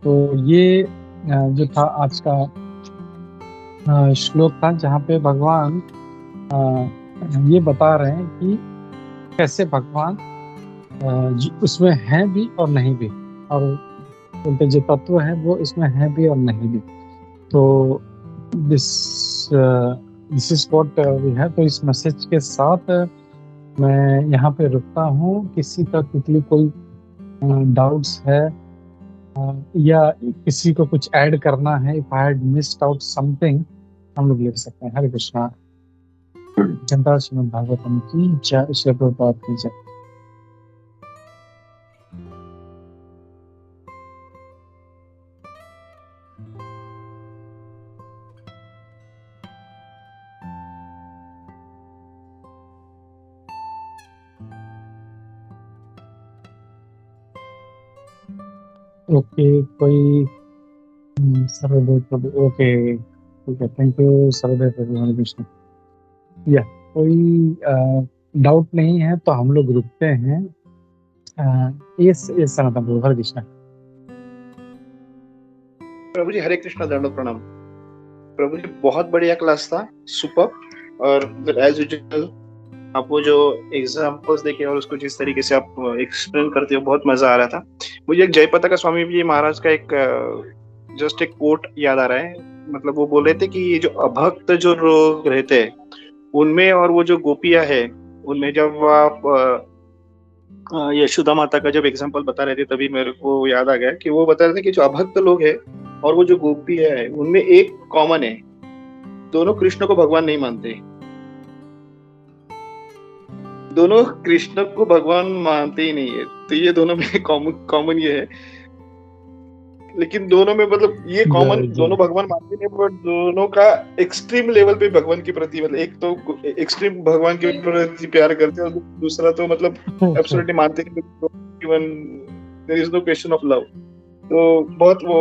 तो ये जो था आज का श्लोक था, जहाँ पे भगवान ये बता रहे हैं कि कैसे भगवान उसमें है भी और नहीं भी, और उनके जो तत्व है वो इसमें है भी और नहीं भी। तो this is what we have. तो इस मैसेज के साथ मैं यहाँ पे रुकता हूँ। किसी का कोई डाउट्स है या किसी को कुछ ऐड करना है, if I had missed out something, हम लोग लिख सकते हैं। हरे कृष्णा। जनता श्रीमद् भागवतम की जय, श्री प्रभुपाद की जय। ओके, कोई सर्वदेव प्रभु, ओके ठीक है, थैंक यू सर्वदेव प्रभु। हरे कृष्ण। या कोई डाउट नहीं है तो हम लोग रुकते हैं। ये सनातन प्रभु। हरे कृष्ण। प्रभु जी हरे कृष्णा, दंडोत प्रणाम। प्रभु जी बहुत बढ़िया क्लास था, सुपर। और एज यूजुअल आप वो जो एग्जांपल्स देखे और उसको जिस तरीके से आप एक्सप्लेन करते हो, बहुत मजा आ रहा था। मुझे एक जयपताका स्वामी जी महाराज का एक जस्ट एक कोट याद आ रहा है। मतलब वो बोल रहे थे कि ये जो अभक्त जो लोग रहते हैं उनमें और वो जो गोपियां है उनमें, जब आप यशोदा माता का जब एग्जांपल बता रहे थे तभी मेरे को याद आ गया कि वो बता रहे थे कि जो अभक्त लोग है और वो जो गोपियां है उनमें एक कॉमन है, दोनों कृष्ण को भगवान नहीं मानते। दोनों कृष्ण को भगवान मानते ही नहीं है। तो ये दोनों में कॉमन ये है। लेकिन दोनों में मतलब ये कॉमन, दोनों भगवान मानते नहीं, बट दोनों का एक्सट्रीम लेवल पे भगवान के प्रति, मतलब एक तो एक्सट्रीम भगवान के प्रति प्यार करते हैं और दूसरा तो मतलब एब्सोल्युटली मानते नहीं, even there is no question of love. तो बहुत वो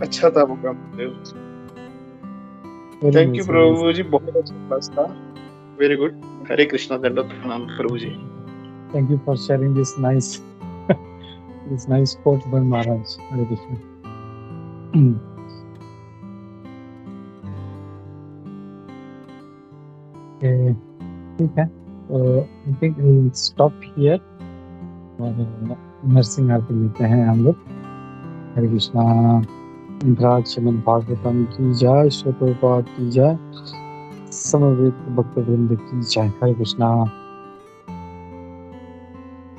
अच्छा था वो काम। थैंक यू प्रभु जी, बहुत अच्छा क्लास था, वेरी गुड। हरे कृष्णा, दंडोत प्रणाम प्रभु जी। Thank you for sharing this nice quote by Maharaj. Hare Krishna. ठीक है। I think will stop here और नरसिंह आरती लेते हैं हम लोग। हरे कृष्णा। इंद्राज श्रीमद् भागवतम की जय, श्री प्रभुपाद की जय, समवेत भक्त वृंद की जय। हरे कृष्णा।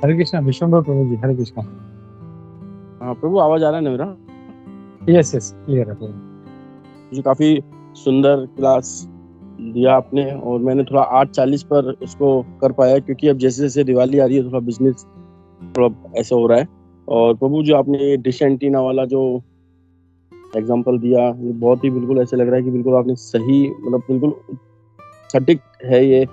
हरे कृष्णा। विश्वम्भर प्रभु जी, हरे कृष्णा। हाँ प्रभु, आवाज आ रहा है ना मेरा? यस यस, क्लियर है प्रभु। मुझे काफी सुंदर क्लास दिया आपने, और मैंने थोड़ा 8:40 पर इसको कर पाया, क्योंकि अब जैसे जैसे दिवाली आ रही है थोड़ा बिजनेस थोड़ा ऐसा हो रहा है। और प्रभु जो आपने डिश एंटीना वाला जो एग्जांपल दिया, ये बहुत ही बिल्कुल ऐसे लग रहा है कि बिल्कुल आपने सही, मतलब बिल्कुल सटीक है ये,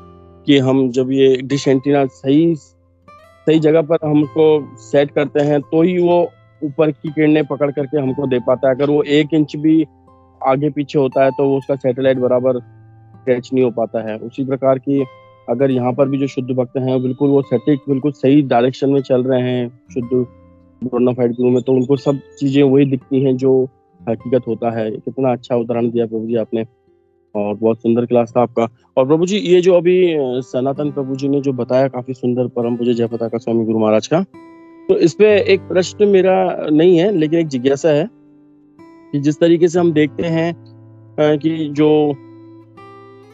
कि हम जब ये डिश एंटीना सही जगह पर हमको सेट करते हैं तो ही वो ऊपर की किरणें पकड़ करके हमको दे पाता है। अगर वो 1 इंच भी आगे पीछे होता है तो वो उसका सैटेलाइट बराबर कैच नहीं हो पाता है। उसी प्रकार की अगर यहाँ पर भी जो शुद्ध भक्त हैं बिल्कुल वो सटीक बिल्कुल सही डायरेक्शन में चल रहे हैं शुद्ध बोनाफाइड गुरु में, तो उनको सब चीजें वही दिखती हैं जो हकीकत होता है। कितना अच्छा उदाहरण दिया प्रभु जी आपने, और बहुत सुंदर क्लास था आपका। और प्रभु जी ये जो अभी सनातन प्रभु जी ने जो बताया काफी सुंदर, परम पूज्य जय पताका स्वामी गुरु महाराज का, तो इस पे एक प्रश्न मेरा नहीं है लेकिन एक जिज्ञासा है कि जिस तरीके से हम देखते हैं कि जो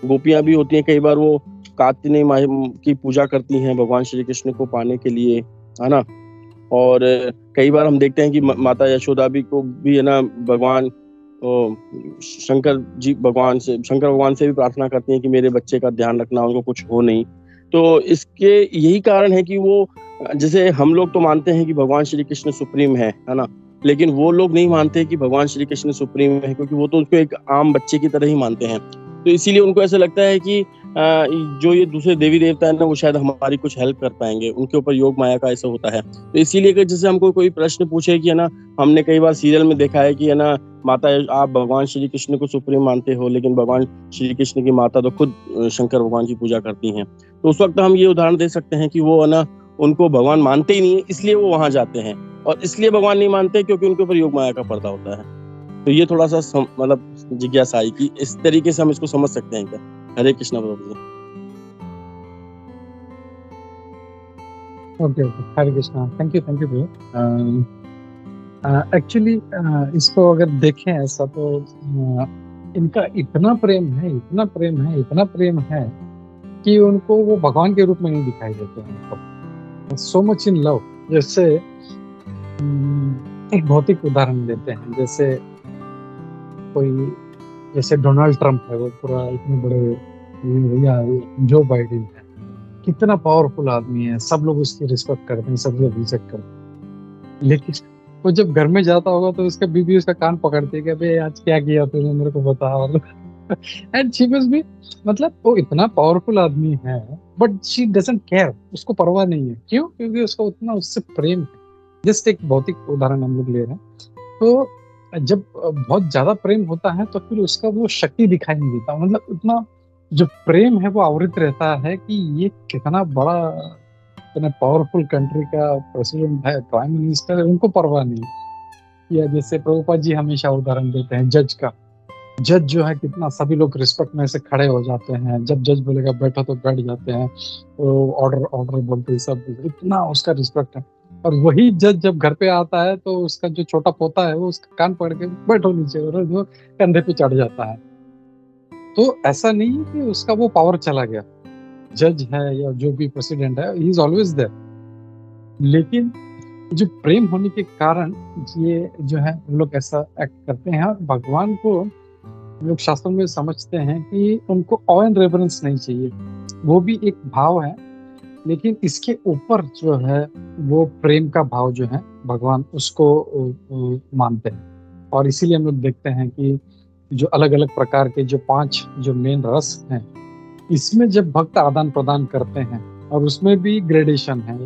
गोपियां भी होती हैं कई बार वो कात्यायनी माँ की पूजा करती हैं भगवान श्री कृष्ण को पाने के लिए, है ना। और कई बार हम देखते हैं कि माता यशोदा भी को भी है ना भगवान शंकर भगवान से भी प्रार्थना करती हैं कि मेरे बच्चे का ध्यान रखना, उनको कुछ हो नहीं। तो इसके यही कारण है कि वो, जैसे हम लोग तो मानते हैं कि भगवान श्री कृष्ण सुप्रीम है ना, लेकिन वो लोग नहीं मानते कि भगवान श्री कृष्ण सुप्रीम है, क्योंकि वो तो उसको एक आम बच्चे की तरह ही मानते हैं। तो इसीलिए उनको ऐसा लगता है कि जो ये दूसरे देवी देवता है ना वो शायद हमारी कुछ हेल्प कर पाएंगे, उनके ऊपर योग माया का ऐसा होता है। तो इसीलिए कि जैसे हमको कोई प्रश्न पूछे कि है ना, हमने कई बार सीरियल में देखा है कि है ना माता, आप भगवान श्री कृष्ण को सुप्रीम मानते हो लेकिन भगवान श्री कृष्ण की माता तो खुद शंकर भगवान की पूजा करती हैं। तो उस वक्त हम ये उदाहरण दे सकते हैं कि वो है ना उनको भगवान मानते ही नहीं है, इसलिए वो वहां जाते हैं, और इसलिए भगवान नहीं मानते क्योंकि उनके ऊपर योग माया का पर्दा होता है। तो ये थोड़ा सा मतलब जिज्ञासा आई कि इस तरीके से हम इसको समझ सकते हैं क्या? हरे कृष्णा प्रभु जी। Okay okay, Hare Krishna. Thank you bro. Actually इसको अगर देखें ऐसा तो इनका इतना प्रेम है कि उनको वो भगवान के रूप में नहीं दिखाई देते उनको। सो मच इन लव। जैसे एक भौतिक उदाहरण देते हैं, जैसे डोनाल्ड ट्रंप है, वो पूरा इतने बड़े, या जो बाइडेन है, कितना पावरफुल आदमी है, सब लोग उसकी रिस्पेक्ट करते हैं, सब लोग इज्जत करते हैं, लेकिन वो जब घर में जाता होगा तो उसका बीबी उसका कान पकड़ती है कि अबे आज क्या किया तूने, मेरे को बता। एंड शी वाज भी, मतलब वो इतना पावरफुल आदमी है बट शी डजंट केयर, उसको परवाह नहीं है। क्यों? क्योंकि उसको उतना उससे प्रेम है। जस्ट एक भौतिक उदाहरण हम लोग ले रहे हैं। तो जब बहुत ज्यादा प्रेम होता है तो फिर उसका वो शक्ति दिखाई नहीं देता, मतलब उतना जो प्रेम है वो आवृत रहता है कि ये कितना बड़ा, इतना पावरफुल कंट्री का प्रेसिडेंट है, प्राइम मिनिस्टर है, उनको परवाह नहीं। या जैसे प्रभुपाद जी हमेशा उदाहरण देते हैं जज का। जज जो है कितना सभी लोग रिस्पेक्ट में से खड़े हो जाते हैं, जब जज बोलेगा बैठो तो बैठ जाते हैं, तो ऑर्डर बोलते हैं, सब इतना उसका रिस्पेक्ट है। और वही जज जब घर पे आता है तो उसका जो छोटा पोता है वो उसका कान पकड़ के बैठो नीचे, और वो कंधे पे चढ़ जाता है। तो ऐसा नहीं है कि उसका वो पावर चला गया। जज है या जो भी प्रेसिडेंट है, ही इज ऑलवेज देयर। लेकिन जो प्रेम होने के कारण ये जो है हम लोग ऐसा एक्ट करते हैं। और भगवान को लोग शास्त्रों में समझते हैं कि उनको ऑ एंड रेवरेंस नहीं चाहिए, वो भी एक भाव है, लेकिन इसके ऊपर जो है वो प्रेम का भाव जो है भगवान उसको मानते हैं। और इसीलिए हम लोग देखते हैं कि जो अलग अलग प्रकार के जो 5 जो मेन रस हैं, इसमें जब भक्त आदान प्रदान करते हैं, और उसमें भी ग्रेडेशन है।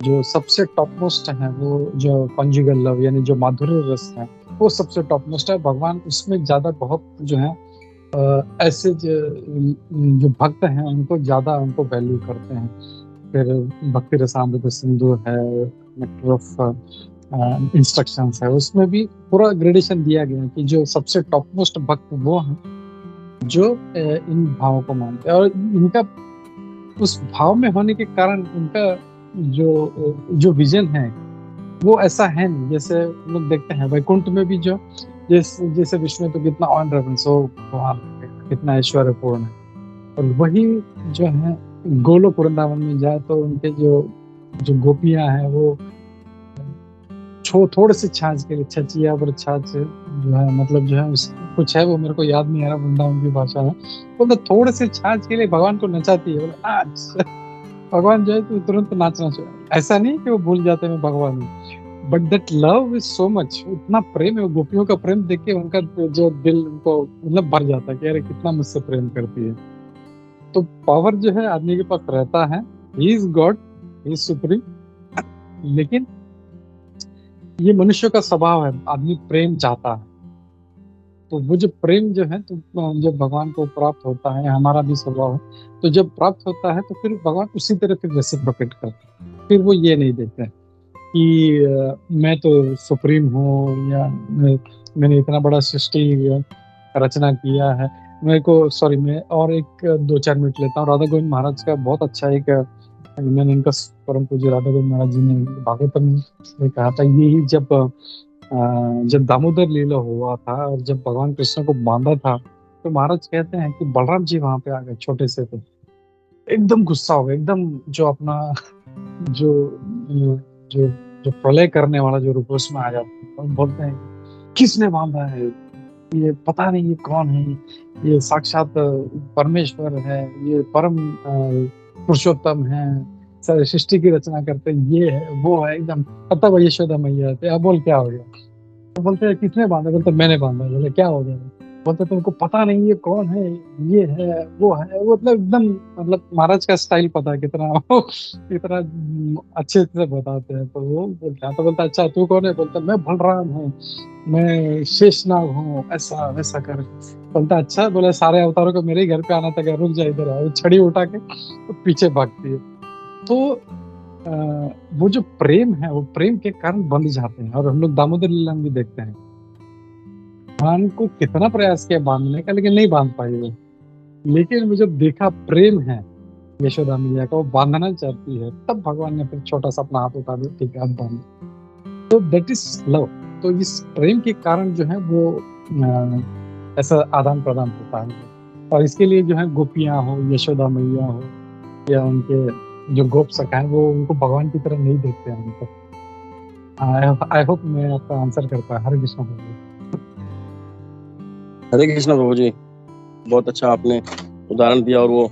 जो सबसे टॉप मोस्ट है वो जो कंजुगल लव यानी जो माधुर्य रस है, वो सबसे टॉप मोस्ट है। भगवान उसमें ज्यादा बहुत जो है ऐसे जो भक्त हैं उनको ज्यादा उनको वैल्यू करते हैं। फिर भक्ति रसामृत सिंधु है, नेक्टर ऑफ इंस्ट्रक्शंस है, उसमें भी पूरा ग्रेडेशन दिया गया है कि जो सबसे टॉप मोस्ट भक्त वो हैं जो इन भावों को मानते हैं। और इनका उस भाव में होने के कारण उनका जो विजन है वो ऐसा है नहीं। जैसे हम लोग देखते हैं वैकुंठ में भी जो जैसे विष्णु तो कितना ऑनरेबल सो भगवान कितना ऐश्वर्यपूर्ण है, और वही जो है गोलोक वृंदावन में जाए तो उनके जो गोपियां हैं वो थोड़े से छाछ के लिए छचिया पर छाछ जो है, मतलब जो है कुछ है वो मेरे को याद नहीं आ रहा वृंदावन की भाषा है, बोलते थोड़े से छाछ के लिए भगवान को नचाती है, बोले नाच। भगवान जो है तो तुरंत नाचना चाहिए। ऐसा नहीं कि वो भूल जाते हैं भगवान हूँ, but that love is so much, इतना प्रेम है। गोपियों का प्रेम देख के उनका जो दिल उनको मतलब भर जाता है कि अरे कितना मुझसे प्रेम करती है। तो पावर जो है आदमी के पास रहता है, he is God, he is supreme, लेकिन ये मनुष्य का स्वभाव है, आदमी प्रेम चाहता है। तो वो जो प्रेम जो है तो जब भगवान को प्राप्त होता है, हमारा भी स्वभाव है, तो जब प्राप्त होता है तो फिर भगवान उसी तरह फिर रेसिप्रोकेट करते हैं। फिर वो ये नहीं देखते कि मैं तो सुप्रीम हूँ या मैंने इतना बड़ा सृष्टि रचना किया है मेरे को। सॉरी, मैं और एक 2-4 मिनट लेता हूँ। राधा गोविंद महाराज का बहुत अच्छा एक मैंने इनका परम पूज्य राधा गोविंद महाराज जी ने भागवतम में कहा था, यही जब दामोदर लीला हुआ था और जब भगवान कृष्ण को बांधा था तो महाराज कहते हैं कि बलराम जी वहां पे आ गए छोटे से, तो एकदम गुस्सा हो गया, एकदम जो अपना जो जो जो प्रलय करने वाला जो रूप उसमें आ जाता है और बोलते हैं किसने बांधा है, ये पता नहीं ये कौन है, ये साक्षात परमेश्वर है, ये परम पुरुषोत्तम है, सारी सृष्टि की रचना करते हैं, ये है वो है एकदम। तब यशोदा मैया आते, अब बोल क्या हो गया, तो बोलते हैं किसने बांधा, बोलते मैंने बांधा। बोले क्या हो गया, बोलते तुमको पता नहीं ये कौन है, ये है वो है, मतलब एकदम मतलब महाराज का स्टाइल पता है कितना कितना अच्छे से बताते हैं। तो वो बोलता है, तो बोलता अच्छा तू कौन है, बोलता मैं बलराम हूँ, मैं शेषनाग हूँ, ऐसा वैसा कर। बोलता अच्छा, बोले सारे अवतारों को मेरे ही घर पे आना था, रुक जा इधर आ। छड़ी उठा के तो पीछे भागती है। तो वो जो प्रेम है वो प्रेम के कारण बंध जाते हैं। और हम लोग दामोदर लीला में भी देखते हैं भगवान को कितना प्रयास किया बांधने का, लेकिन नहीं बांध पाई वो। लेकिन वो जब देखा प्रेम है यशोदा मैया का, वो बांधना चाहती है, तब भगवान ने फिर छोटा सा अपना हाथ उठा दिया, ठीक है अब बांध। तो दैट इज लव। तो इस प्रेम के कारण जो है वो ऐसा आदान प्रदान होता है। और इसके लिए जो है गोपियां हो, यशोदा मैया हो, या उनके जो गोप सखा है, वो उनको भगवान की तरह नहीं देखते हैं उनको। आई होप मैं आपका आंसर कर पाया। हरे कृष्ण प्रभु। हरे कृष्ण प्रभु जी, बहुत अच्छा आपने उदाहरण दिया। और वो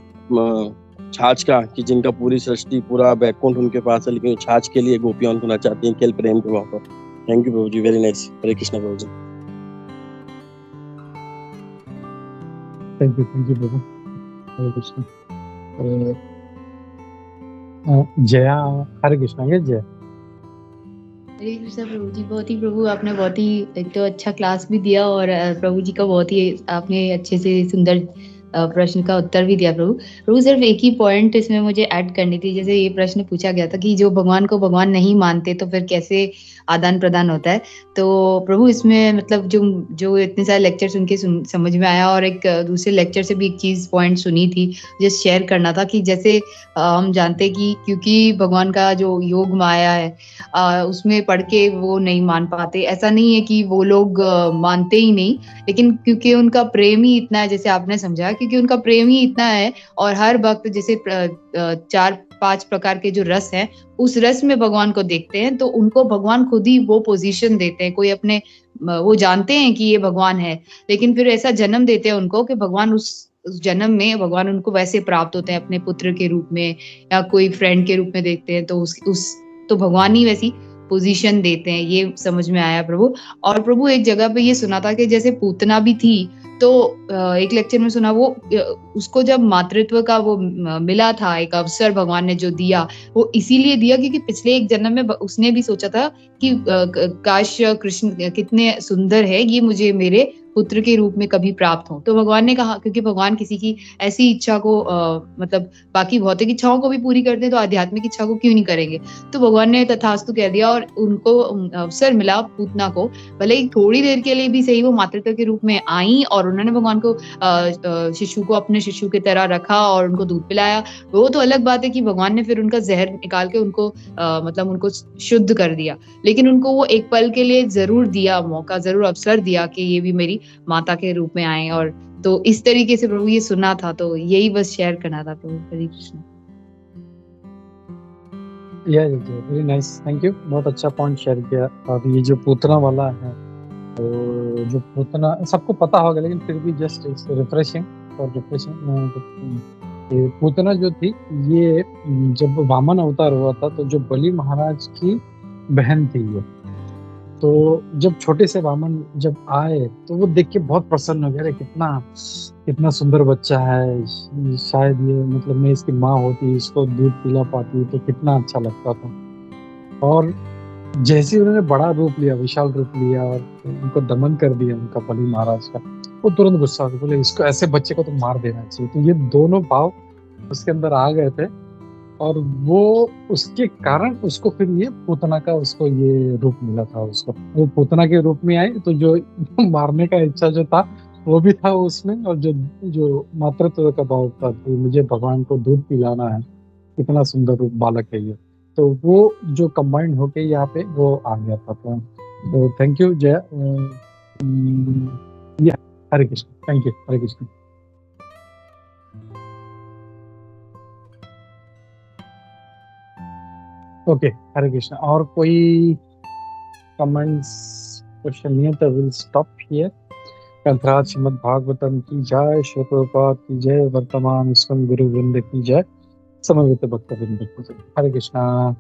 छाछ का कि जिनका पूरी सृष्टि पूरा बैकुंठ उनके पास है, लेकिन छाछ के लिए गोपियां उनको नचाती हैं केवल प्रेम के वहां पर। थैंक यू प्रभु जी, वेरी नाइस। हरे कृष्ण प्रभु जी। थैंक यू प्रभु। हरे कृष्ण। जया, हरे कृष्ण। ये जय हरे कृष्ण प्रभु जी। प्रभु आपने बहुत ही एक तो अच्छा क्लास भी दिया, और प्रभु जी का बहुत ही आपने अच्छे से सुंदर प्रश्न का उत्तर भी दिया। प्रभु सिर्फ एक ही पॉइंट इसमें मुझे ऐड करनी थी। जैसे ये प्रश्न पूछा गया था कि जो भगवान को भगवान नहीं मानते तो फिर कैसे आदान प्रदान होता है। तो प्रभु इसमें मतलब जो इतने सारे लेक्चर सुन के समझ में आया, और एक दूसरे लेक्चर से भी एक चीज पॉइंट सुनी थी, जस्ट शेयर करना था कि जैसे हम जानते कि क्योंकि भगवान का जो योग माया है उसमें पढ़ के वो नहीं मान पाते। ऐसा नहीं है कि वो लोग मानते ही नहीं, लेकिन क्योंकि उनका प्रेम ही इतना है, जैसे आपने समझा, क्योंकि उनका प्रेम ही इतना है। और हर वक्त जैसे 4-5 प्रकार के जो रस हैं, उस रस में भगवान को देखते हैं, तो उनको भगवान खुद ही वो पोजीशन देते हैं। कोई अपने वो जानते हैं कि ये भगवान है, लेकिन फिर ऐसा जन्म देते हैं उनको कि भगवान उस जन्म में भगवान उनको वैसे प्राप्त होते हैं, अपने पुत्र के रूप में या कोई फ्रेंड के रूप में देखते हैं, तो तो भगवान ही वैसी पोजीशन देते हैं। ये समझ में आया प्रभु। और प्रभु एक जगह पे ये सुना था कि जैसे पूतना भी थी, तो एक लेक्चर में सुना वो उसको जब मातृत्व का वो मिला था, एक अवसर भगवान ने जो दिया, वो इसीलिए दिया क्योंकि पिछले एक जन्म में उसने भी सोचा था कि काश कृष्ण कितने सुंदर है, ये मुझे मेरे पुत्र के रूप में कभी प्राप्त हों। तो भगवान ने कहा, क्योंकि भगवान किसी की ऐसी इच्छा को मतलब बाकी भौतिक इच्छाओं को भी पूरी करते हैं, तो आध्यात्मिक इच्छा को क्यों नहीं करेंगे। तो भगवान ने तथास्तु कह दिया और उनको अवसर मिला पूतना को, भले ही थोड़ी देर के लिए भी सही, वो मातृत्व के रूप में आई और उन्होंने भगवान को शिशु को अपने शिशु की तरह रखा और उनको दूध पिलाया। वो तो अलग बात है कि भगवान ने फिर उनका जहर निकाल के उनको मतलब उनको शुद्ध कर दिया, लेकिन उनको वो एक पल के लिए जरूर दिया मौका, जरूर अवसर दिया कि ये भी मेरी माता के रूप में आए। और तो इस तरीके से प्रभु ये सुना था, तो यही बस शेयर करना था प्रभु। Hare Krishna. Very nice, thank you, बहुत अच्छा पॉइंट शेयर किया। और ये जो पूतना वाला है, तो जो पूतना सबको पता होगा, लेकिन फिर भी just it's refreshing for refreshing. Putana जो थी, ये जब वामन अवतार हुआ था, तो जो बलि महाराज की बहन थी ये, तो जब छोटे से वामन जब आए तो वो देख के बहुत प्रसन्न हो गया, अरे कितना सुंदर बच्चा है, शायद ये मतलब मैं इसकी माँ होती, इसको दूध पिला पाती तो कितना अच्छा लगता था। और जैसे उन्होंने बड़ा रूप लिया, विशाल रूप लिया और उनको दमन कर दिया उनका बलि महाराज का, वो तुरंत गुस्सा हो गया, बोले इसको, ऐसे बच्चे को तो मार देना चाहिए। तो ये दोनों भाव उसके अंदर आ गए थे, और वो उसके कारण उसको फिर ये पूतना का उसको ये रूप मिला था। उसको वो पूतना के रूप में आई, तो जो मारने का इच्छा जो था वो भी था उसमें, और जो मातृत्व का भाव था कि मुझे भगवान को दूध पिलाना है, कितना सुंदर रूप बालक है ये, तो वो जो कंबाइंड होके यहाँ पे वो आ गया था। तो थैंक यू जय। Hare Krishna, thank you, Hare Krishna. Okay, Hare Krishna. और कोई कमेंट्स, क्वेश्चन नहीं है तो विल स्टॉप हियर। ग्रंथराज श्रीमद् भागवतम की जय, श्री प्रभुपाद की जय, वर्तमान इस्कॉन गुरु वृंद की जय, समवेत भक्त वृंद की जय। हरे कृष्णा।